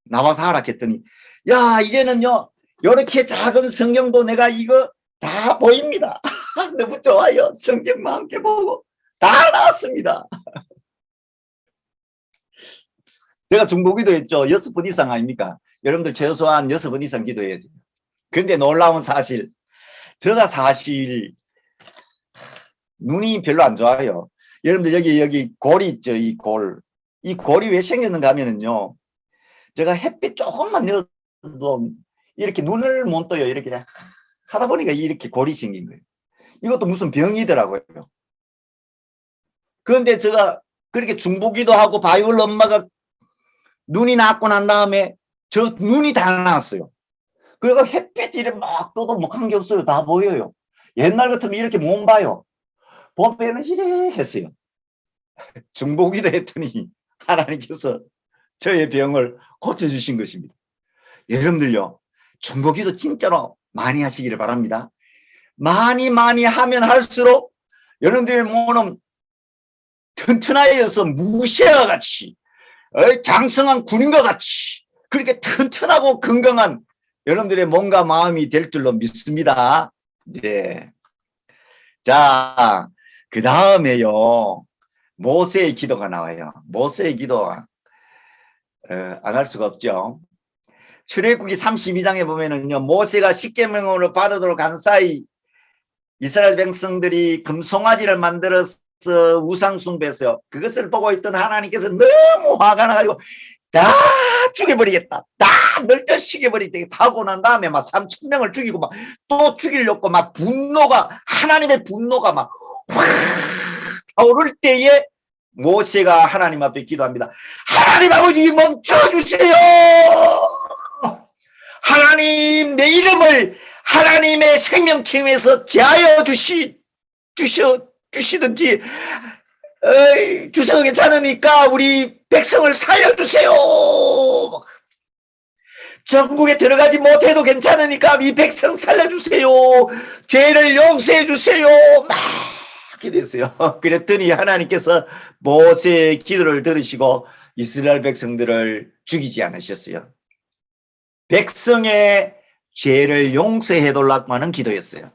나와서 하라 했더니, 야, 이제는요 이렇게 작은 성경도 내가 이거 다 보입니다. 너무 좋아요. 성경만 함께 보고 다 나왔습니다. 제가 중보기도 했죠. 6번 이상 아닙니까? 여러분들 최소한 6번 이상 기도해야 돼요. 그런데 놀라운 사실, 제가 사실 눈이 별로 안 좋아요. 여러분들 여기 골이 있죠. 이 골이 왜 생겼는가 하면은요, 제가 햇빛 조금만 내려도 이렇게 눈을 못 떠요. 이렇게 하다 보니까 이렇게 골이 생긴 거예요. 이것도 무슨 병이더라고요. 그런데 제가 그렇게 중보기도 하고 바이블 엄마가 눈이 났고 난 다음에 저 눈이 다 나왔어요. 그리고 햇빛 이래 막 떠도 뭐 관계 없어요. 다 보여요. 옛날 같으면 이렇게 못 봐요. 봄에는 이래 했어요. 중보기도 했더니 하나님께서 저의 병을 고쳐주신 것입니다. 여러분들요, 중보기도 진짜로 많이 하시기를 바랍니다. 많이 하면 할수록 여러분들의 몸은 튼튼하여서 무쇠와 같이 장성한 군인과 같이 그렇게 튼튼하고 건강한 여러분들의 몸과 마음이 될 줄로 믿습니다. 네. 자, 그 다음에요, 모세의 기도가 나와요. 모세의 기도가 안 할 수가 없죠. 출애굽기 32장에 보면은요, 모세가 십계명으로 받으도록 간 사이 이스라엘 백성들이 금송아지를 만들어서 우상 숭배했어요. 그것을 보고 있던 하나님께서 너무 화가 나가지고 다 죽여버리겠다, 다 널쩍시켜버리겠다 하고 난 다음에 막 3,000명을 죽이고 막 또 죽이려고 막 분노가, 하나님의 분노가 막 확 오를 때에 모세가 하나님 앞에 기도합니다. 하나님 아버지, 멈춰주세요. 하나님, 내 이름을 하나님의 생명책에서 제하여 주시든지 주셔도 괜찮으니까 우리 백성을 살려주세요. 전국에 들어가지 못해도 괜찮으니까 이 백성 살려주세요. 죄를 용서해 주세요. 막 기도했어요. 그랬더니 하나님께서 모세의 기도를 들으시고 이스라엘 백성들을 죽이지 않으셨어요. 백성의 죄를 용서해 달라고 하는 기도였어요.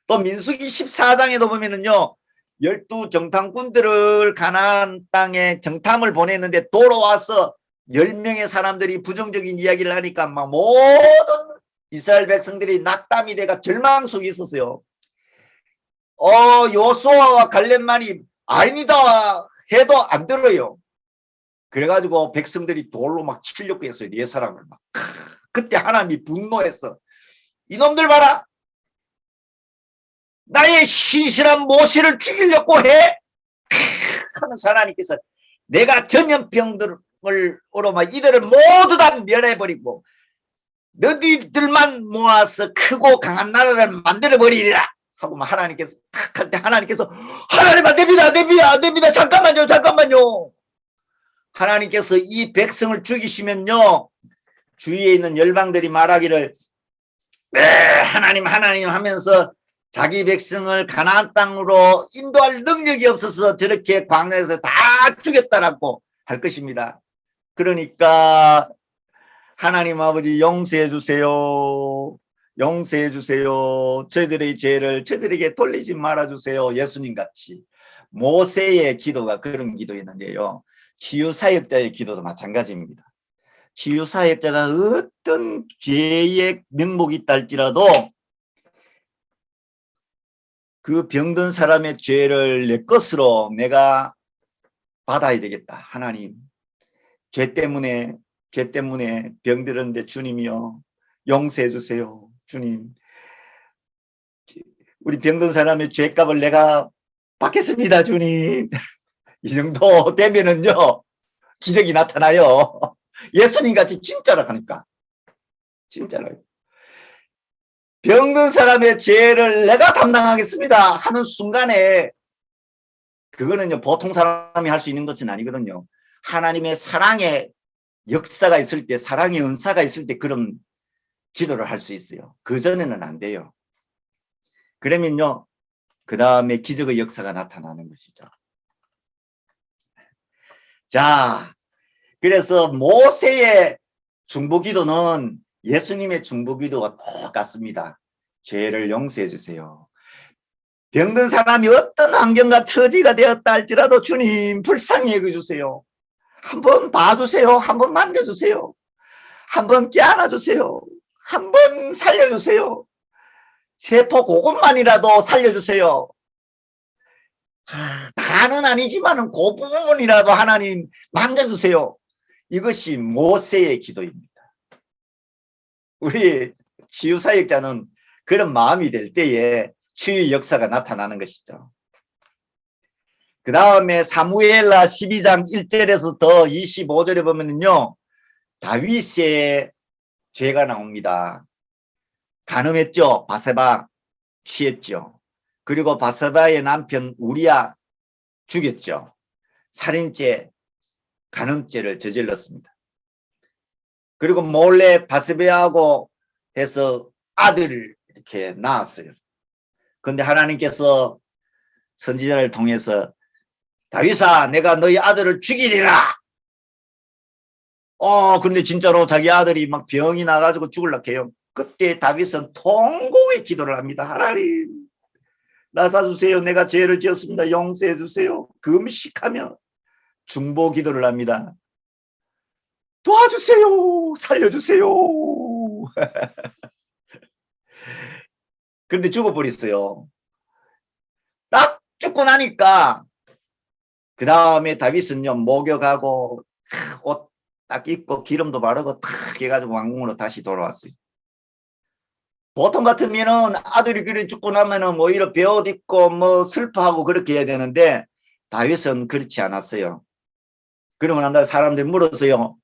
또 민수기 14장에도 보면은요, 12 정탐꾼들을 가나안 땅에 정탐을 보냈는데 돌아와서 10명의 사람들이 부정적인 이야기를 하니까 막 모든 이스라엘 백성들이 낙담이 돼가 절망 속에 있었어요. 요수아와 갈렙만이 아니다 해도 안 들어요. 그래가지고 백성들이 돌로 막 치려고 했어요. 네 사람을 막. 그때 하나님이 분노했어. 이놈들 봐라, 나의 신실한 모세를 죽이려고 해 하면서 하나님께서 내가 전염병들을 막 이들을 모두 다 멸해버리고 너희들만 모아서 크고 강한 나라를 만들어버리리라 하고 막 하나님께서 탁 할 때 하나님께서 하나님 안 됩니다 잠깐만요. 하나님께서 이 백성을 죽이시면요, 주위에 있는 열방들이 말하기를 하나님 하면서 자기 백성을 가나안 땅으로 인도할 능력이 없어서 저렇게 광야에서 다 죽였다라고 할 것입니다. 그러니까 하나님 아버지, 용서해 주세요. 저희들의 죄를 저희들에게 돌리지 말아주세요. 예수님같이. 모세의 기도가 그런 기도였는데요, 치유사역자의 기도도 마찬가지입니다. 치유사역자가 어떤 죄의 명목이 있다 할지라도 그 병든 사람의 죄를 내 것으로 내가 받아야 되겠다. 하나님, 죄 때문에 병들었는데 주님이요, 용서해 주세요. 주님, 우리 병든 사람의 죄값을 내가 받겠습니다. 주님. 이 정도 되면은요, 기적이 나타나요. 예수님같이 진짜로 하니까. 진짜로요. 병든 사람의 죄를 내가 담당하겠습니다 하는 순간에, 그거는요 보통 사람이 할 수 있는 것은 아니거든요. 하나님의 사랑의 역사가 있을 때, 사랑의 은사가 있을 때 그런 기도를 할 수 있어요. 그전에는 안 돼요. 그러면요, 그 다음에 기적의 역사가 나타나는 것이죠. 자, 그래서 모세의 중보기도는 예수님의 중보기도가 똑같습니다. 죄를 용서해 주세요. 병든 사람이 어떤 환경과 처지가 되었다 할지라도 주님 불쌍히 여겨주세요. 한번 봐주세요. 한번 만져주세요. 한번 껴안아주세요. 한번 살려주세요. 세포 그것만이라도 살려주세요. 다는 아니지만 그 부분이라도 하나님 만져주세요. 이것이 모세의 기도입니다. 우리 치유사역자는 그런 마음이 될 때에 치유의 역사가 나타나는 것이죠. 그 다음에 사무엘하 12장 1절에서부터 25절에 보면요, 다윗의 죄가 나옵니다. 간음했죠. 바세바 취했죠. 그리고 바세바의 남편 우리야 죽였죠. 살인죄, 간음죄를 저질렀습니다. 그리고 몰래 바세바하고 해서 아들을 이렇게 낳았어요. 그런데 하나님께서 선지자를 통해서 다윗아, 내가 너희 아들을 죽이리라. 근데 진짜로 자기 아들이 막 병이 나가지고 죽으려고 해요. 그때 다윗은 통곡의 기도를 합니다. 하나님, 나사주세요. 내가 죄를 지었습니다. 용서해 주세요. 금식하며 중보 기도를 합니다. 도와주세요. 살려주세요. 그런데 죽어버렸어요. 딱 죽고 나니까 그 다음에 다윗은요, 목욕하고 옷 딱 입고 기름도 바르고 탁 해가지고 왕궁으로 다시 돌아왔어요. 보통 같으면은 아들이 그래 죽고 나면은 오히려 베옷 입고 뭐 슬퍼하고 그렇게 해야 되는데 다윗은 그렇지 않았어요. 그러고 난 다음에 사람들이 물었어요.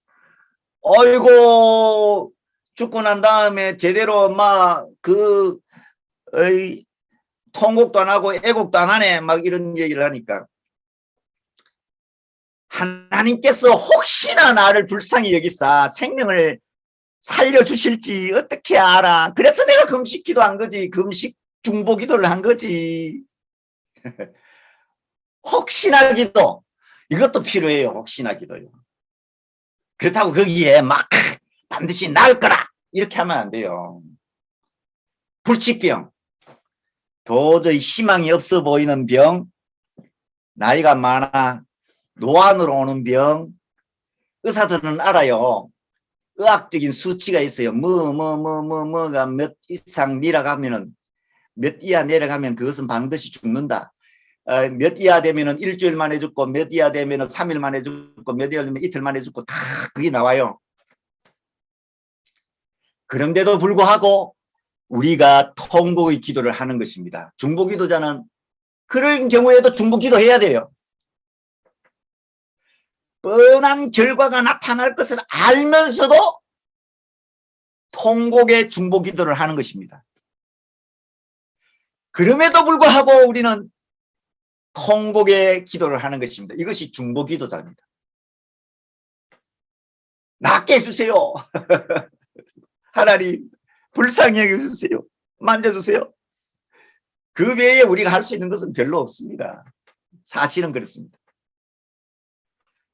어이고 죽고 난 다음에 제대로 막 통곡도 안 하고 애곡도 안 하네 막 이런 얘기를 하니까 하나님께서 혹시나 나를 불쌍히 여기사 생명을 살려주실지 어떻게 알아. 그래서 내가 금식 기도한 거지. 금식 중보 기도를 한 거지. 혹시나 기도. 이것도 필요해요. 혹시나 기도요. 그렇다고 거기에 막 반드시 나을 거라. 이렇게 하면 안 돼요. 불치병. 도저히 희망이 없어 보이는 병. 나이가 많아. 노안으로 오는 병. 의사들은 알아요. 의학적인 수치가 있어요. 뭐가 몇 이상 내려가면은 몇 이하 내려가면 그것은 반드시 죽는다. 몇 이하 되면은 일주일 만에 죽고 몇 이하 되면은 3일 만에 죽고 몇 이하 되면 이틀 만에 죽고 다 그게 나와요. 그런데도 불구하고 우리가 통곡의 기도를 하는 것입니다. 중보 기도자는 그런 경우에도 중보 기도해야 돼요. 뻔한 결과가 나타날 것을 알면서도 통곡의 중보 기도를 하는 것입니다. 그럼에도 불구하고 우리는 통곡의 기도를 하는 것입니다. 이것이 중보 기도자입니다. 낫게 해주세요. 하나님 불쌍히 여겨주세요. 만져주세요. 그 외에 우리가 할 수 있는 것은 별로 없습니다. 사실은 그렇습니다.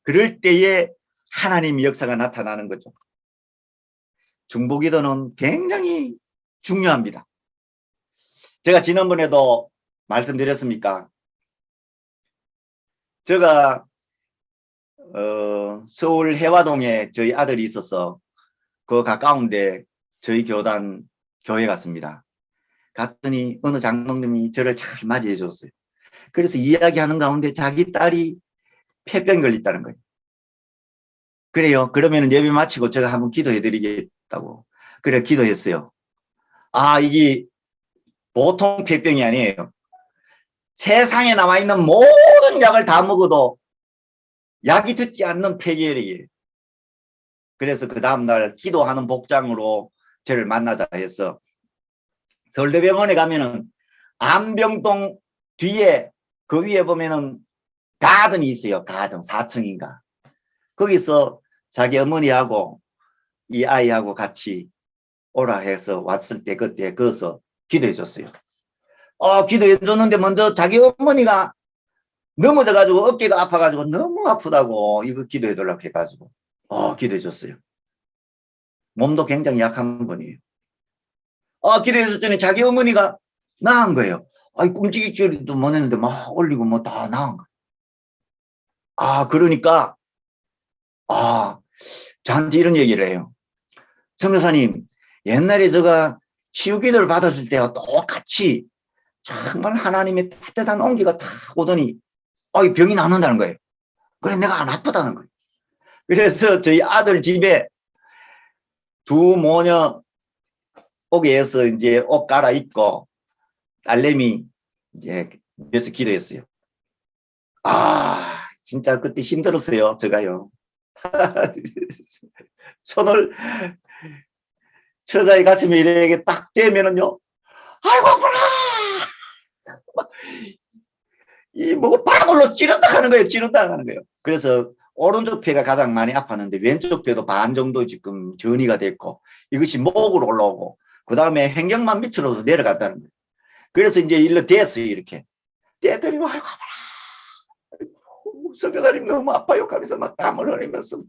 그럴 때에 하나님의 역사가 나타나는 거죠. 중보 기도는 굉장히 중요합니다. 제가 지난번에도 말씀드렸습니까? 제가 서울 해화동에 저희 아들이 있어서 그 가까운데 저희 교단 교회 갔습니다. 갔더니 어느 장로님이 저를 잘 맞이해 줬어요. 그래서 이야기하는 가운데 자기 딸이 폐병이 걸렸다는 거예요. 그래요. 그러면 예배 마치고 제가 한번 기도해 드리겠다고. 그래 기도했어요. 이게 보통 폐병이 아니에요. 세상에 나와 있는 모든 약을 다 먹어도 약이 듣지 않는 폐결이에요. 그래서 그 다음날 기도하는 복장으로 저를 만나자 해서 서울대병원에 가면은 안병동 뒤에 그 위에 보면은 가든이 있어요. 가든 4층인가. 거기서 자기 어머니하고 이 아이하고 같이 오라 해서 왔을 때 그때 거기서 기도해 줬어요. 기도해 줬는데 먼저 자기 어머니가 넘어져가지고 어깨가 아파가지고 너무 아프다고 이거 기도해 달라고 해가지고 기도해 줬어요. 몸도 굉장히 약한 분이에요. 기도해 줬더니 자기 어머니가 나은 거예요. 꿈치기도 못했는데 막 올리고 뭐 다 나은 거예요. 그러니까 저한테 이런 얘기를 해요. 선교사님, 옛날에 제가 치유기도를 받았을 때와 똑같이 정말 하나님의 따뜻한 온기가 탁 오더니 이 병이 낫는다는 거예요. 그래 내가 안 아프다는 거예요. 그래서 저희 아들 집에 두 모녀 오게 해서 이제 옷 갈아입고 딸내미 이제 위해서 기도했어요. 진짜 그때 힘들었어요. 제가요. 손을 처자의 가슴에 이렇게 딱 대면은요, 아이고 아파라, 이 뭐고 바람으로 찌른다 하는 거예요. 찌른다 하는 거예요. 그래서 오른쪽 폐가 가장 많이 아팠는데 왼쪽 폐도 반 정도 지금 전이가 됐고, 이것이 목으로 올라오고, 그 다음에 hen경만 밑으로 내려갔다는 거예요. 그래서 이제 일로 대었어요. 이렇게 대더니 아이고 아파라, 성교사님 너무 아파요 하면서 막 땀을 흘리면서,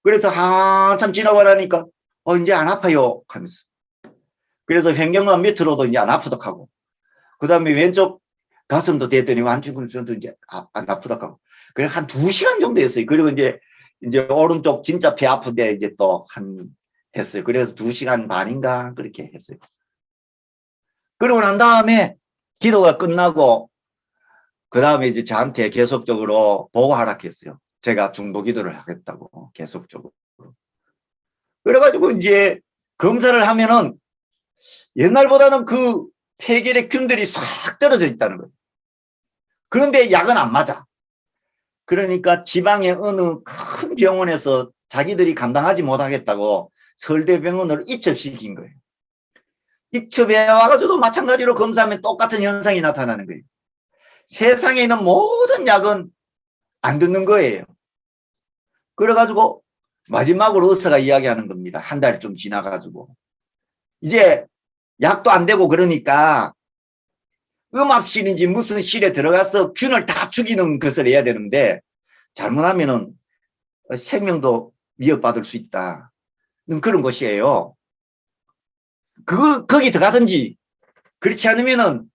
그래서 한참 지나고 나니까 이제 안 아파요 하면서, 그래서 hen경만 밑으로도 이제 안 아프다 하고, 그 다음에 왼쪽 가슴도 대더니 완충근도 이제 안 아프다 하고, 그래 한 2시간 정도 했어요. 그리고 이제 오른쪽 진짜 배 아픈데 이제 또 했어요. 그래서 2시간 반인가 그렇게 했어요. 그러고 난 다음에 기도가 끝나고, 그 다음에 이제 저한테 계속적으로 보고하라 했어요. 제가 중보 기도를 하겠다고 계속적으로. 그래가지고 이제 검사를 하면은 옛날보다는 그 폐결의 균들이 싹 떨어져 있다는 거예요. 그런데 약은 안 맞아. 그러니까 지방의 어느 큰 병원에서 자기들이 감당하지 못하겠다고 서울대병원으로 입첩시킨 거예요. 입첩해 와가지고도 마찬가지로 검사하면 똑같은 현상이 나타나는 거예요. 세상에 있는 모든 약은 안 듣는 거예요. 그래가지고 마지막으로 의사가 이야기하는 겁니다. 한 달이 좀 지나가지고 이제 약도 안 되고 그러니까 음압실인지 무슨 실에 들어가서 균을 다 죽이는 것을 해야 되는데, 잘못하면은 생명도 위협받을 수 있다. 그런 것이에요. 거기 들어가든지, 그렇지 않으면은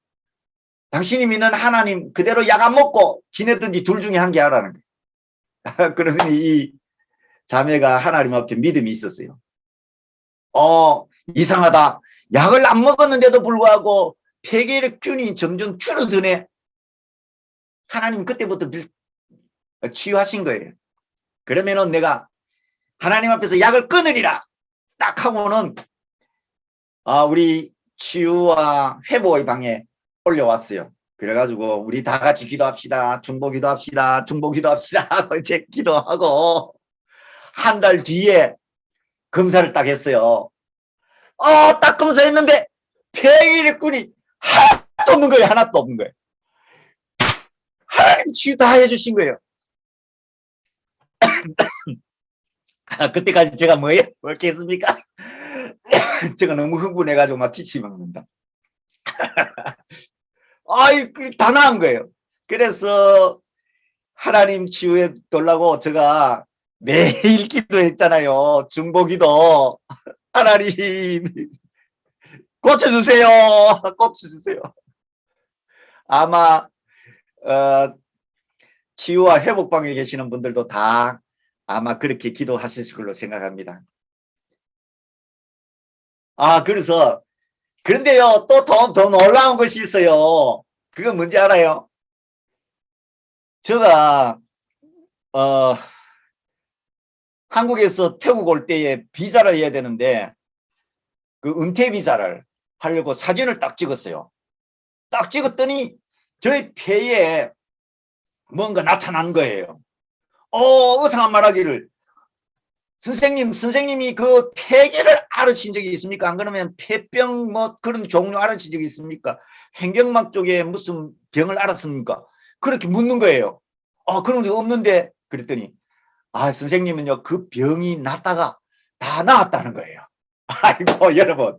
당신이 믿는 하나님 그대로 약 안 먹고 지내든지 둘 중에 한 개 하라는 거예요. 그러니 이 자매가 하나님 앞에 믿음이 있었어요. 이상하다. 약을 안 먹었는데도 불구하고 폐결의 균이 점점 줄어드네. 하나님 그때부터 치유하신 거예요. 그러면은 내가 하나님 앞에서 약을 끊으리라 딱 하고는 우리 치유와 회복의 방에 올려왔어요. 그래가지고 우리 다 같이 기도합시다. 중보 기도합시다. 중보 기도합시다 하고 이제 기도하고 한 달 뒤에 검사를 딱 했어요. 딱 검사했는데 폐결의 균이 하나도 없는 거예요. 하나도 없는 거예요. 하나님 치유 다 해주신 거예요. 그때까지 제가 뭐예요? 뭘게 했습니까? 제가 너무 흥분해가지고 막 기침이 막는다. 다 나은 거예요. 그래서 하나님 치유해 달라고 제가 매일 기도했잖아요. 중보기도. 하나님 고쳐주세요. 고쳐주세요. 아마 치유와 회복방에 계시는 분들도 다 아마 그렇게 기도하실 걸로 생각합니다. 그래서 그런데요, 또 더 놀라운 것이 있어요. 그건 뭔지 알아요? 제가 한국에서 태국 올 때에 비자를 해야 되는데 그 은퇴 비자를 하려고 사진을 딱 찍었어요. 딱 찍었더니 저희 폐에 뭔가 나타난 거예요. 의사가 말하기를, 선생님이 그 폐기를 앓으신 적이 있습니까? 안 그러면 폐병 뭐 그런 종류 앓으신 적이 있습니까? hen경막 쪽에 무슨 병을 앓았습니까? 그렇게 묻는 거예요. 그런 게 없는데. 그랬더니 선생님은요 그 병이 났다가 다 나았다는 거예요. 아이고 여러분,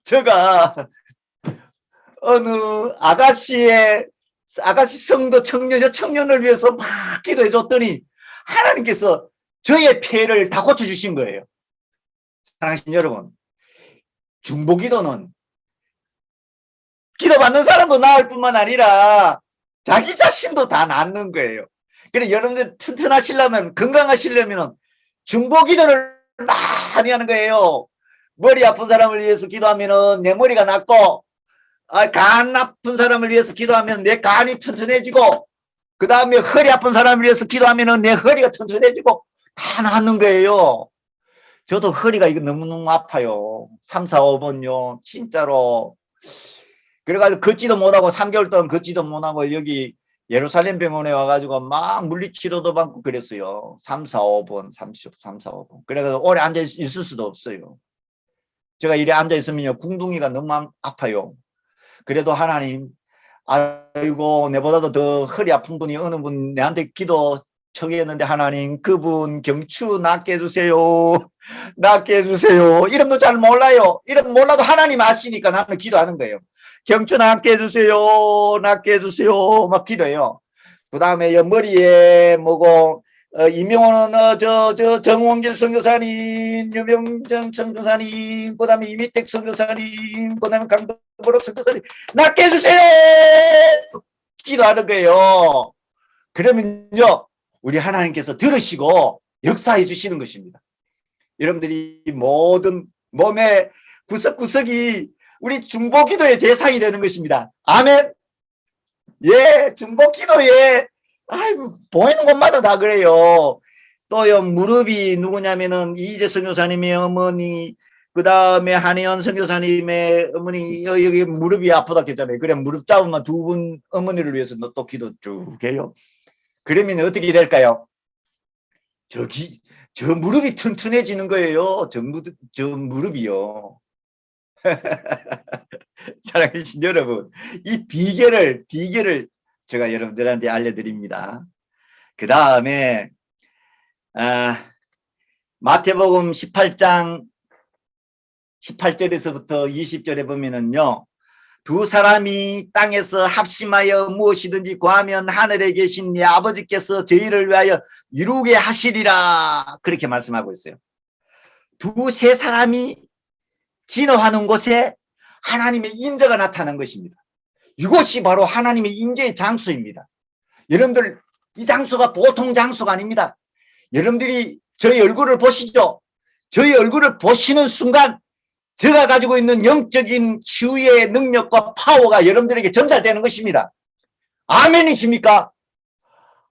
제가 어느 아가씨 성도 청년을 위해서 막 기도해 줬더니 하나님께서 저의 폐를 다 고쳐주신 거예요. 사랑하신 여러분, 중보기도는 기도받는 사람도 나을 뿐만 아니라 자기 자신도 다 낫는 거예요. 그래서 여러분들 튼튼하시려면, 건강하시려면 중보기도를 많이 하는 거예요. 머리 아픈 사람을 위해서 기도하면 내 머리가 낫고, 간 아픈 사람을 위해서 기도하면 내 간이 튼튼해지고, 그 다음에 허리 아픈 사람을 위해서 기도하면 내 허리가 튼튼해지고 다 낫는 거예요. 저도 허리가 이거 너무너무 아파요. 3, 4, 5번요. 진짜로. 그래가지고 걷지도 못하고 3개월 동안 걷지도 못하고 여기 예루살렘 병원에 와가지고 막 물리치료도 받고 그랬어요. 3, 4, 5번, 3, 4, 5번. 그래가지고 오래 앉아 있을 수도 없어요. 제가 이래 앉아있으면요, 궁둥이가 너무 아파요. 그래도 하나님, 아이고, 내보다도 더 허리 아픈 분이 어느 분 내한테 기도 청했는데 하나님, 그분 경추 낫게 해주세요. 낫게 해주세요. 이름도 잘 몰라요. 이름 몰라도 하나님 아시니까 나는 기도하는 거예요. 경추 낫게 해주세요. 낫게 해주세요. 막 기도해요. 그 다음에 머리에 뭐고, 이명호는 정원길 선교사님, 유명정 선교사님, 그 다음에 이미택 선교사님, 그 다음에 강도보록 선교사님, 낫게 해주세요! 기도하는 거예요. 그러면요, 우리 하나님께서 들으시고 역사해 주시는 것입니다. 여러분들이 모든 몸의 구석구석이 우리 중보기도의 대상이 되는 것입니다. 아멘. 예, 중보기도에 아이고 보이는 곳마다 다 그래요. 또요 무릎이 누구냐면은 이재 선교사님의 어머니, 그 다음에 한혜연 선교사님의 어머니 여기 무릎이 아프다 했잖아요. 그래 무릎 잡으면 두 분 어머니를 위해서 또 기도 쭉 해요. 그러면 어떻게 될까요? 저 무릎이 튼튼해지는 거예요. 저 무릎이요. 사랑하신 여러분, 이 비결을 제가 여러분들한테 알려드립니다. 그 다음에 마태복음 18장 18절에서부터 20절에 보면은요, 두 사람이 땅에서 합심하여 무엇이든지 구하면 하늘에 계신 네 아버지께서 저희를 위하여 이루게 하시리라, 그렇게 말씀하고 있어요. 두세 사람이 기도하는 곳에 하나님의 인자가 나타난 것입니다. 이곳이 바로 하나님의 인재의 장소입니다. 여러분들, 이 장소가 보통 장소가 아닙니다. 여러분들이 저희 얼굴을 보시죠. 저희 얼굴을 보시는 순간 제가 가지고 있는 영적인 치유의 능력과 파워가 여러분들에게 전달되는 것입니다. 아멘이십니까?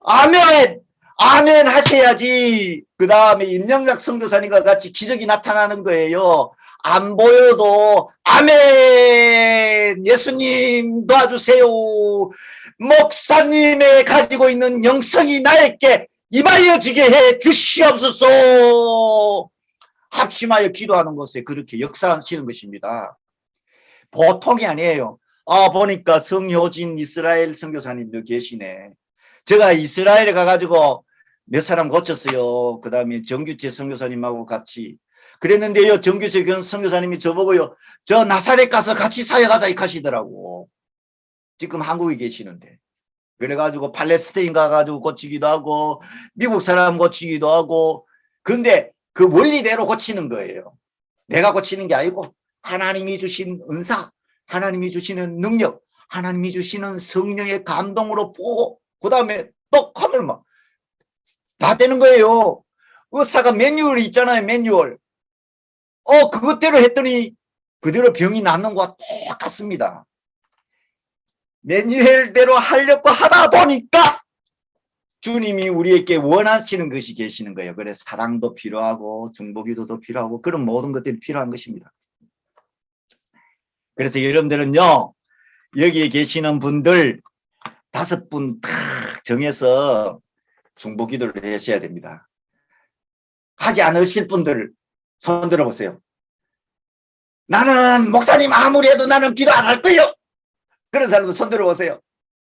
아멘! 아멘 하셔야지 그 다음에 임영락 선교사님과 같이 기적이 나타나는 거예요. 안 보여도 아멘, 예수님 도와주세요, 목사님의 가지고 있는 영성이 나에게 임하여 주게 해 주시옵소서. 합심하여 기도하는 것에 그렇게 역사하시는 것입니다. 보통이 아니에요. 보니까 성효진 이스라엘 선교사님도 계시네. 제가 이스라엘에 가가지고 몇 사람 고쳤어요. 그 다음에 정규채 선교사님하고 같이 그랬는데요, 정규채 선교사님이 저보고요, 저 나사렛 가서 같이 사역하자 이렇게 하시더라고. 지금 한국에 계시는데. 그래가지고 팔레스타인 가가지고 고치기도 하고 미국 사람 고치기도 하고. 근데 그 원리대로 고치는 거예요. 내가 고치는 게 아니고 하나님이 주신 은사, 하나님이 주시는 능력, 하나님이 주시는 성령의 감동으로 보고 그 다음에 또 하면 막 다 되는 거예요. 의사가 매뉴얼이 있잖아요. 매뉴얼. 그것대로 했더니 그대로 병이 낫는 것과 똑같습니다. 매뉴얼대로 하려고 하다 보니까 주님이 우리에게 원하시는 것이 계시는 거예요. 그래서 사랑도 필요하고 중보기도도 필요하고 그런 모든 것들이 필요한 것입니다. 그래서 여러분들은요, 여기에 계시는 분들 5분 딱 정해서 중보기도를 하셔야 됩니다. 하지 않으실 분들 손 들어보세요. 나는 목사님 아무리 해도 나는 기도 안 할 거예요. 그런 사람도 손 들어보세요.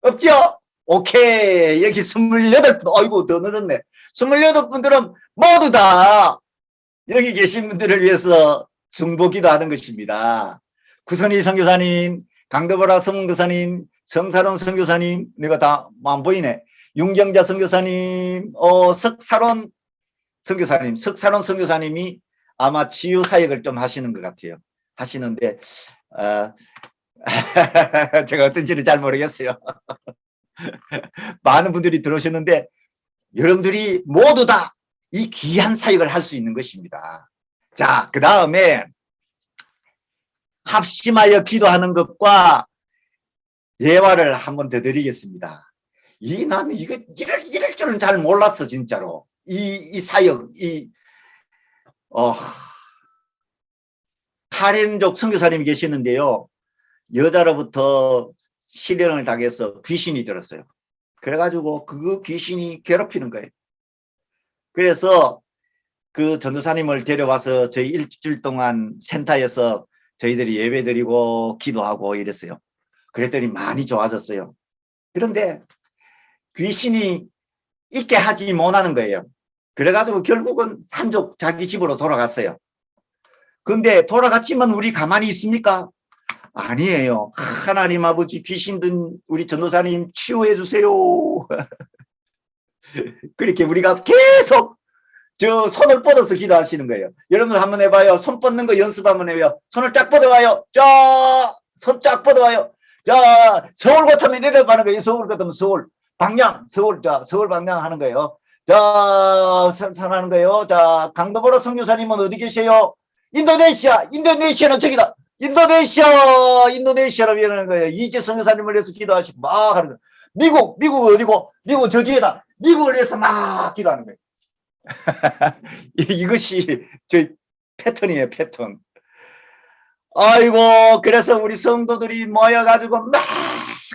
없죠? 오케이. 여기 28분, 아이고, 더 늘었네. 28분들은 모두 다 여기 계신 분들을 위해서 중보기도 하는 것입니다. 구선희 선교사님, 강도보라 선교사님, 성사론 선교사님, 내가 다 안 보이네. 윤경자 선교사님, 석사론 선교사님이 아마 치유 사역을 좀 하시는 것 같아요. 하시는데, 제가 어떤지는 잘 모르겠어요. 많은 분들이 들어오셨는데 여러분들이 모두 다 이 귀한 사역을 할 수 있는 것입니다. 자, 그 다음에 합심하여 기도하는 것과 예화를 한 번 더 드리겠습니다. 나는 이럴 줄은 잘 몰랐어, 진짜로. 이 사역, 카렌족 선교사님이 계시는데요, 여자로부터 실현을 당해서 귀신이 들었어요. 그래가지고 그 귀신이 괴롭히는 거예요. 그래서 그 전도사님을 데려와서 저희 일주일 동안 센터에서 저희들이 예배드리고 기도하고 이랬어요. 그랬더니 많이 좋아졌어요. 그런데 귀신이 있게 하지 못하는 거예요. 그래가지고 결국은 산족 자기 집으로 돌아갔어요. 근데 돌아갔지만 우리 가만히 있습니까? 아니에요. 하나님 아버지 귀신 든 우리 전도사님 치유해 주세요. 그렇게 우리가 계속 저 손을 뻗어서 기도하시는 거예요. 여러분 한번 해봐요. 손 뻗는 거 연습 한번 해요. 손을 쫙 뻗어와요. 자, 손 쫙 뻗어와요. 자, 서울 같으면 이래 가는 거예요. 서울 같으면 서울 방향, 서울, 자, 서울 방향 하는 거예요. 자, 하는 거예요. 자, 강도보로 선교사님은 어디 계세요? 인도네시아, 인도네시아는 저기다. 인도네시아로 위하는 거예요. 이재 선교사님을 위해서 기도하시고 막 하는 거예요. 미국 어디고? 미국 저 뒤에다. 미국을 위해서 막 기도하는 거예요. 이것이 저희 패턴이에요, 패턴. 아이고, 그래서 우리 성도들이 모여가지고 막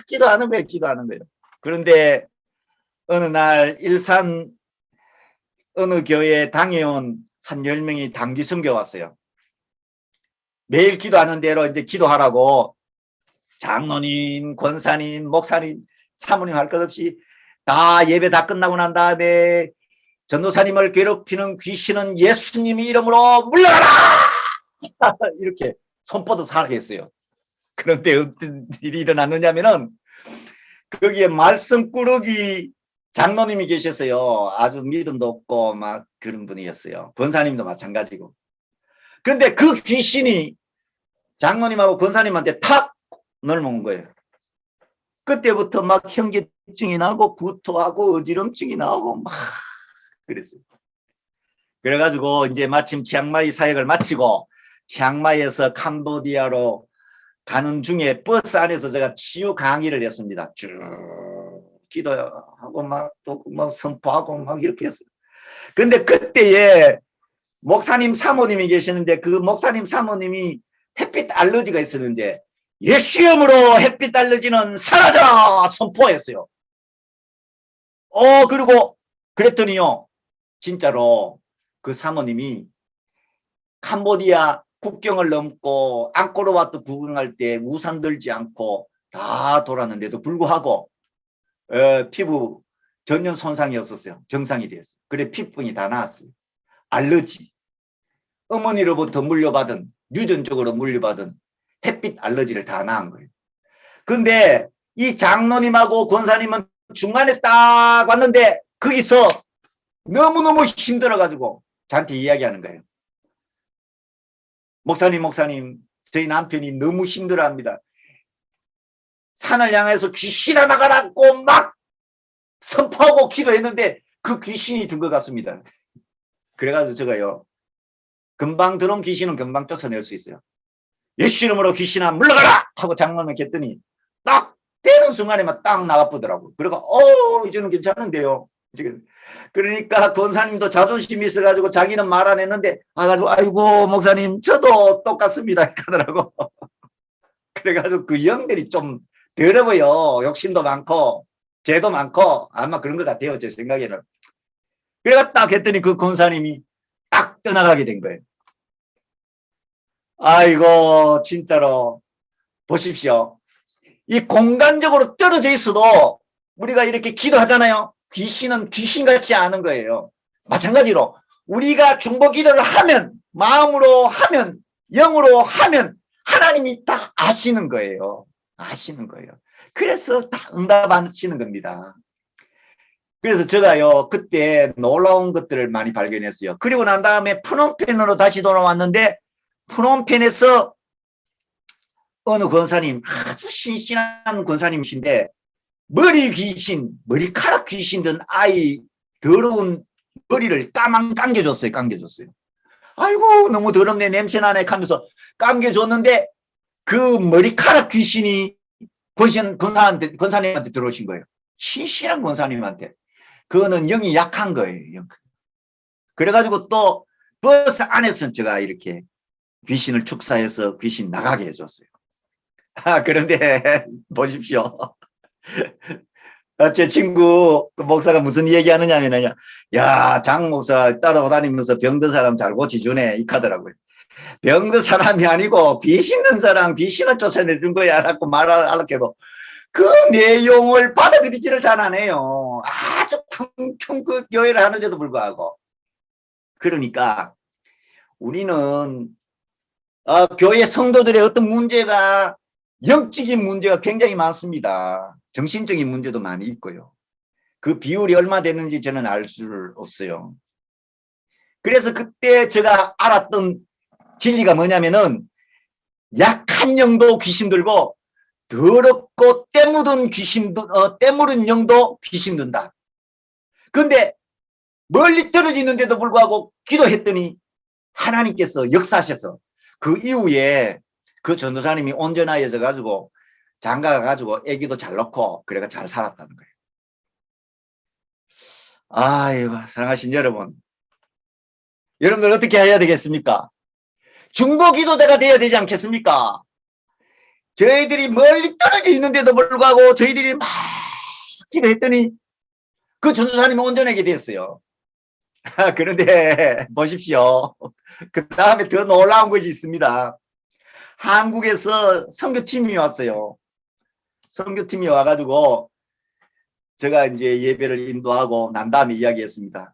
기도하는 거예요, 기도하는 거예요. 그런데 어느 날 일산 어느 교회에 당해온 한 10명이 단기 선교 왔어요. 매일 기도하는 대로 이제 기도하라고 장로님, 권사님, 목사님, 사모님 할 것 없이 다 예배 다 끝나고 난 다음에 전도사님을 괴롭히는 귀신은 예수님 이름으로 물러가라! 이렇게 손뻗어서 하게 했어요. 그런데 어떤 일이 일어났느냐면은 거기에 말씀꾸러기 장로님이 계셨어요. 아주 믿음도 없고 막 그런 분이었어요. 권사님도 마찬가지고. 그런데 그 귀신이 장로님하고 권사님한테 탁 넘어온 거예요. 그때부터 막 현기증이 나고 구토하고 어지럼증이 나오고 막 그랬어요. 그래가지고 이제 마침 치앙마이 사역을 마치고 치앙마이에서 캄보디아로 가는 중에 버스 안에서 제가 치유 강의를 했습니다. 쭉 기도하고 막 또 뭐 선포하고 막 이렇게 했어요. 근데 그때에 목사님 사모님이 계시는데 그 목사님 사모님이 햇빛 알러지가 있었는데 예수 이름으로 햇빛 알러지는 사라져 선포했어요. 그리고 그랬더니요. 진짜로 그 사모님이 캄보디아 국경을 넘고 앙코르와트 구경할 때 우산 들지 않고 다 돌았는데도 불구하고 피부 전혀 손상이 없었어요. 정상이 되었어요. 그래 피부병이 다 나았어요. 알러지. 어머니로부터 물려받은 유전적으로 물려받은 햇빛 알러지를 다 나은 거예요. 근데 이 장로님하고 권사님은 중간에 딱 왔는데 거기서 너무너무 힘들어가지고 저한테 이야기하는 거예요. 목사님, 저희 남편이 너무 힘들어합니다. 산을 향해서 귀신아 나가라고 막 선포하고 기도했는데 그 귀신이 든 것 같습니다. 그래가지고 제가요. 금방 들어온 귀신은 금방 쫓아낼 수 있어요. 예수 이름으로 귀신아 물러가라! 하고 장로님께 했더니 딱 되는 순간에만 딱 나가보더라고요. 그리고 이제는 괜찮은데요. 그러니까 권사님도 자존심이 있어가지고 자기는 말 안 했는데 와가지고 아이고 목사님 저도 똑같습니다 하더라고. 그래가지고 그 영들이 좀 더러워요. 욕심도 많고 죄도 많고 아마 그런 것 같아요. 제 생각에는. 그래가 딱 했더니 그 권사님이 딱 떠나가게 된 거예요. 아이고 진짜로 보십시오. 이 공간적으로 떨어져 있어도 우리가 이렇게 기도하잖아요. 귀신은 귀신같지 않은 거예요. 마찬가지로 우리가 중보 기도를 하면 마음으로 하면 영으로 하면 하나님이 다 아시는 거예요. 아시는 거예요. 그래서 다 응답하시는 겁니다. 그래서 제가요 그때 놀라운 것들을 많이 발견했어요. 그리고 난 다음에 프놈펜으로 다시 돌아왔는데 프놈펜에서 어느 권사님 아주 신신한 권사님이신데 머리 귀신, 머리카락 귀신 든 아이 더러운 머리를 감겨줬어요. 감겨줬어요. 아이고 너무 더럽네 냄새나네 하면서 감겨줬는데 그 머리카락 귀신이 권사님한테 들어오신 거예요. 신실한 권사님한테. 그거는 영이 약한 거예요. 그래가지고 또 버스 안에서 제가 이렇게 귀신을 축사해서 귀신 나가게 해줬어요. 그런데 보십시오. 제 친구 그 목사가 무슨 얘기하느냐면요. 야, 장 목사 따라다니면서 병든 사람 잘 고치주네. 이 카더라고요. 병든 사람이 아니고 귀신든 사람 귀신을 쫓아내준 거야. 라고 말하려고 그 내용을 받아들이지를 잘 안 해요. 아주 퉁퉁 그 교회를 하는데도 불구하고. 그러니까 우리는 교회 성도들의 어떤 문제가 영적인 문제가 굉장히 많습니다. 정신적인 문제도 많이 있고요. 그 비율이 얼마 되는지 저는 알 수 없어요. 그래서 그때 제가 알았던 진리가 뭐냐면은 약한 영도 귀신 들고 더럽고 때 묻은 때 묻은 영도 귀신 든다. 그런데 멀리 떨어지는데도 불구하고 기도했더니 하나님께서 역사하셔서 그 이후에 그 전도사님이 온전하여져 가지고 장가가 가지고 애기도 잘 낳고 그래가 잘 살았다는 거예요. 아이고 사랑하신 여러분, 여러분들 어떻게 해야 되겠습니까? 중보 기도자가 되어야 되지 않겠습니까? 저희들이 멀리 떨어져 있는데도 불구하고 저희들이 막 기도했더니 그 전도사님이 온전하게 됐어요. 그런데 보십시오. 그 다음에 더 놀라운 것이 있습니다. 한국에서 선교팀이 왔어요. 선교팀이 와가지고 제가 이제 예배를 인도하고 난 다음에 이야기했습니다.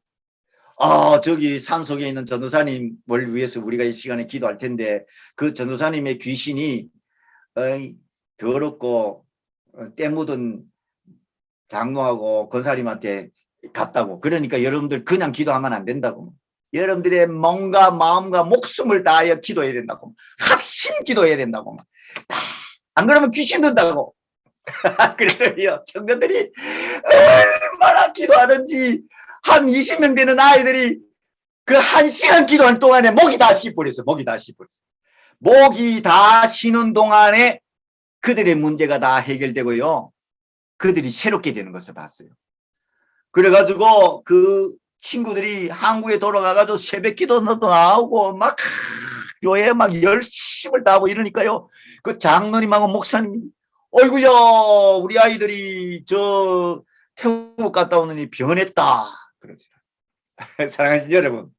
저기 산속에 있는 전도사님을 위해서 우리가 이 시간에 기도할 텐데 그 전도사님의 귀신이 더럽고 때 묻은 장로하고 권사님한테 갔다고. 그러니까 여러분들 그냥 기도하면 안 된다고. 여러분들의 몸과 마음과 목숨을 다하여 기도해야 된다고. 합심 기도해야 된다고. 안 그러면 귀신 든다고. 그랬더니요, 청년들이 얼마나 기도하는지 한 20명 되는 아이들이 그 1시간 기도한 동안에 목이 다 씹어버렸어. 목이 다 씹어버렸어. 목이 다 쉬는 동안에 그들의 문제가 다 해결되고요. 그들이 새롭게 되는 것을 봤어요. 그래가지고 그 친구들이 한국에 돌아가가지고 새벽 기도도 나오고 막 교회에 막 열심을 다하고 이러니까요. 그 장로님하고 목사님이 어이구야 우리 아이들이 저 태국 갔다 오느니 변했다. 그러죠. 사랑하신 여러분,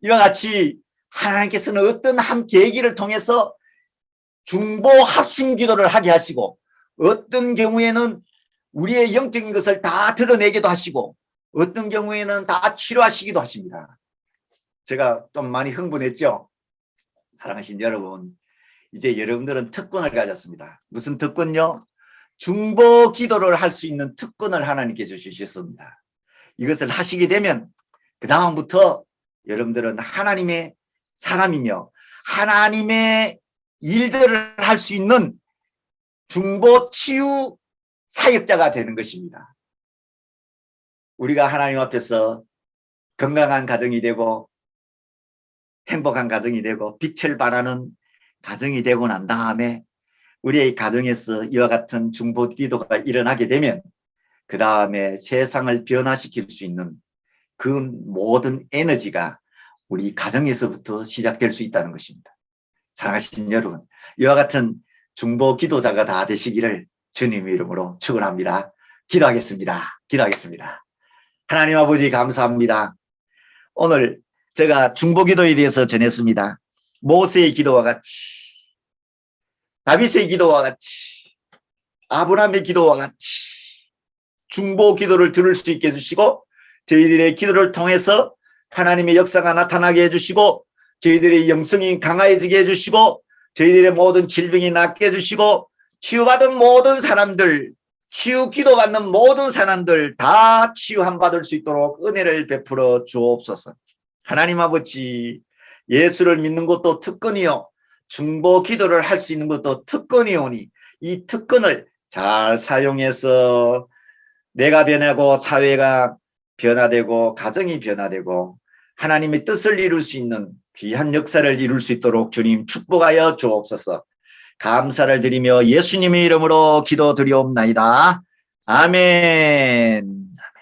이와 같이 하나님께서는 어떤 한 계기를 통해서 중보 합심 기도를 하게 하시고 어떤 경우에는 우리의 영적인 것을 다 드러내기도 하시고 어떤 경우에는 다 치료하시기도 하십니다. 제가 좀 많이 흥분했죠? 사랑하신 여러분, 이제 여러분들은 특권을 가졌습니다. 무슨 특권요? 중보 기도를 할 수 있는 특권을 하나님께서 주셨습니다. 이것을 하시게 되면 그 다음부터 여러분들은 하나님의 사람이며 하나님의 일들을 할 수 있는 중보 치유 사역자가 되는 것입니다. 우리가 하나님 앞에서 건강한 가정이 되고 행복한 가정이 되고 빛을 발하는 가정이 되고 난 다음에 우리의 가정에서 이와 같은 중보 기도가 일어나게 되면 그 다음에 세상을 변화시킬 수 있는 그 모든 에너지가 우리 가정에서부터 시작될 수 있다는 것입니다. 사랑하신 여러분, 이와 같은 중보 기도자가 다 되시기를 주님의 이름으로 축원합니다. 기도하겠습니다. 기도하겠습니다. 하나님 아버지 감사합니다. 오늘 제가 중보 기도에 대해서 전했습니다. 모세의 기도와 같이 다윗의 기도와 같이 아브라함의 기도와 같이 중보 기도를 들을 수 있게 해주시고 저희들의 기도를 통해서 하나님의 역사가 나타나게 해주시고 저희들의 영성이 강화해지게 해주시고 저희들의 모든 질병이 낫게 해주시고 치유받은 모든 사람들, 치유 기도받는 모든 사람들 다 치유함 받을 수 있도록 은혜를 베풀어 주옵소서. 하나님 아버지, 예수를 믿는 것도 특권이요 중보 기도를 할 수 있는 것도 특권이오니 이 특권을 잘 사용해서 내가 변하고 사회가 변화되고 가정이 변화되고 하나님의 뜻을 이룰 수 있는 귀한 역사를 이룰 수 있도록 주님 축복하여 주옵소서. 감사를 드리며 예수님의 이름으로 기도드리옵나이다. 아멘.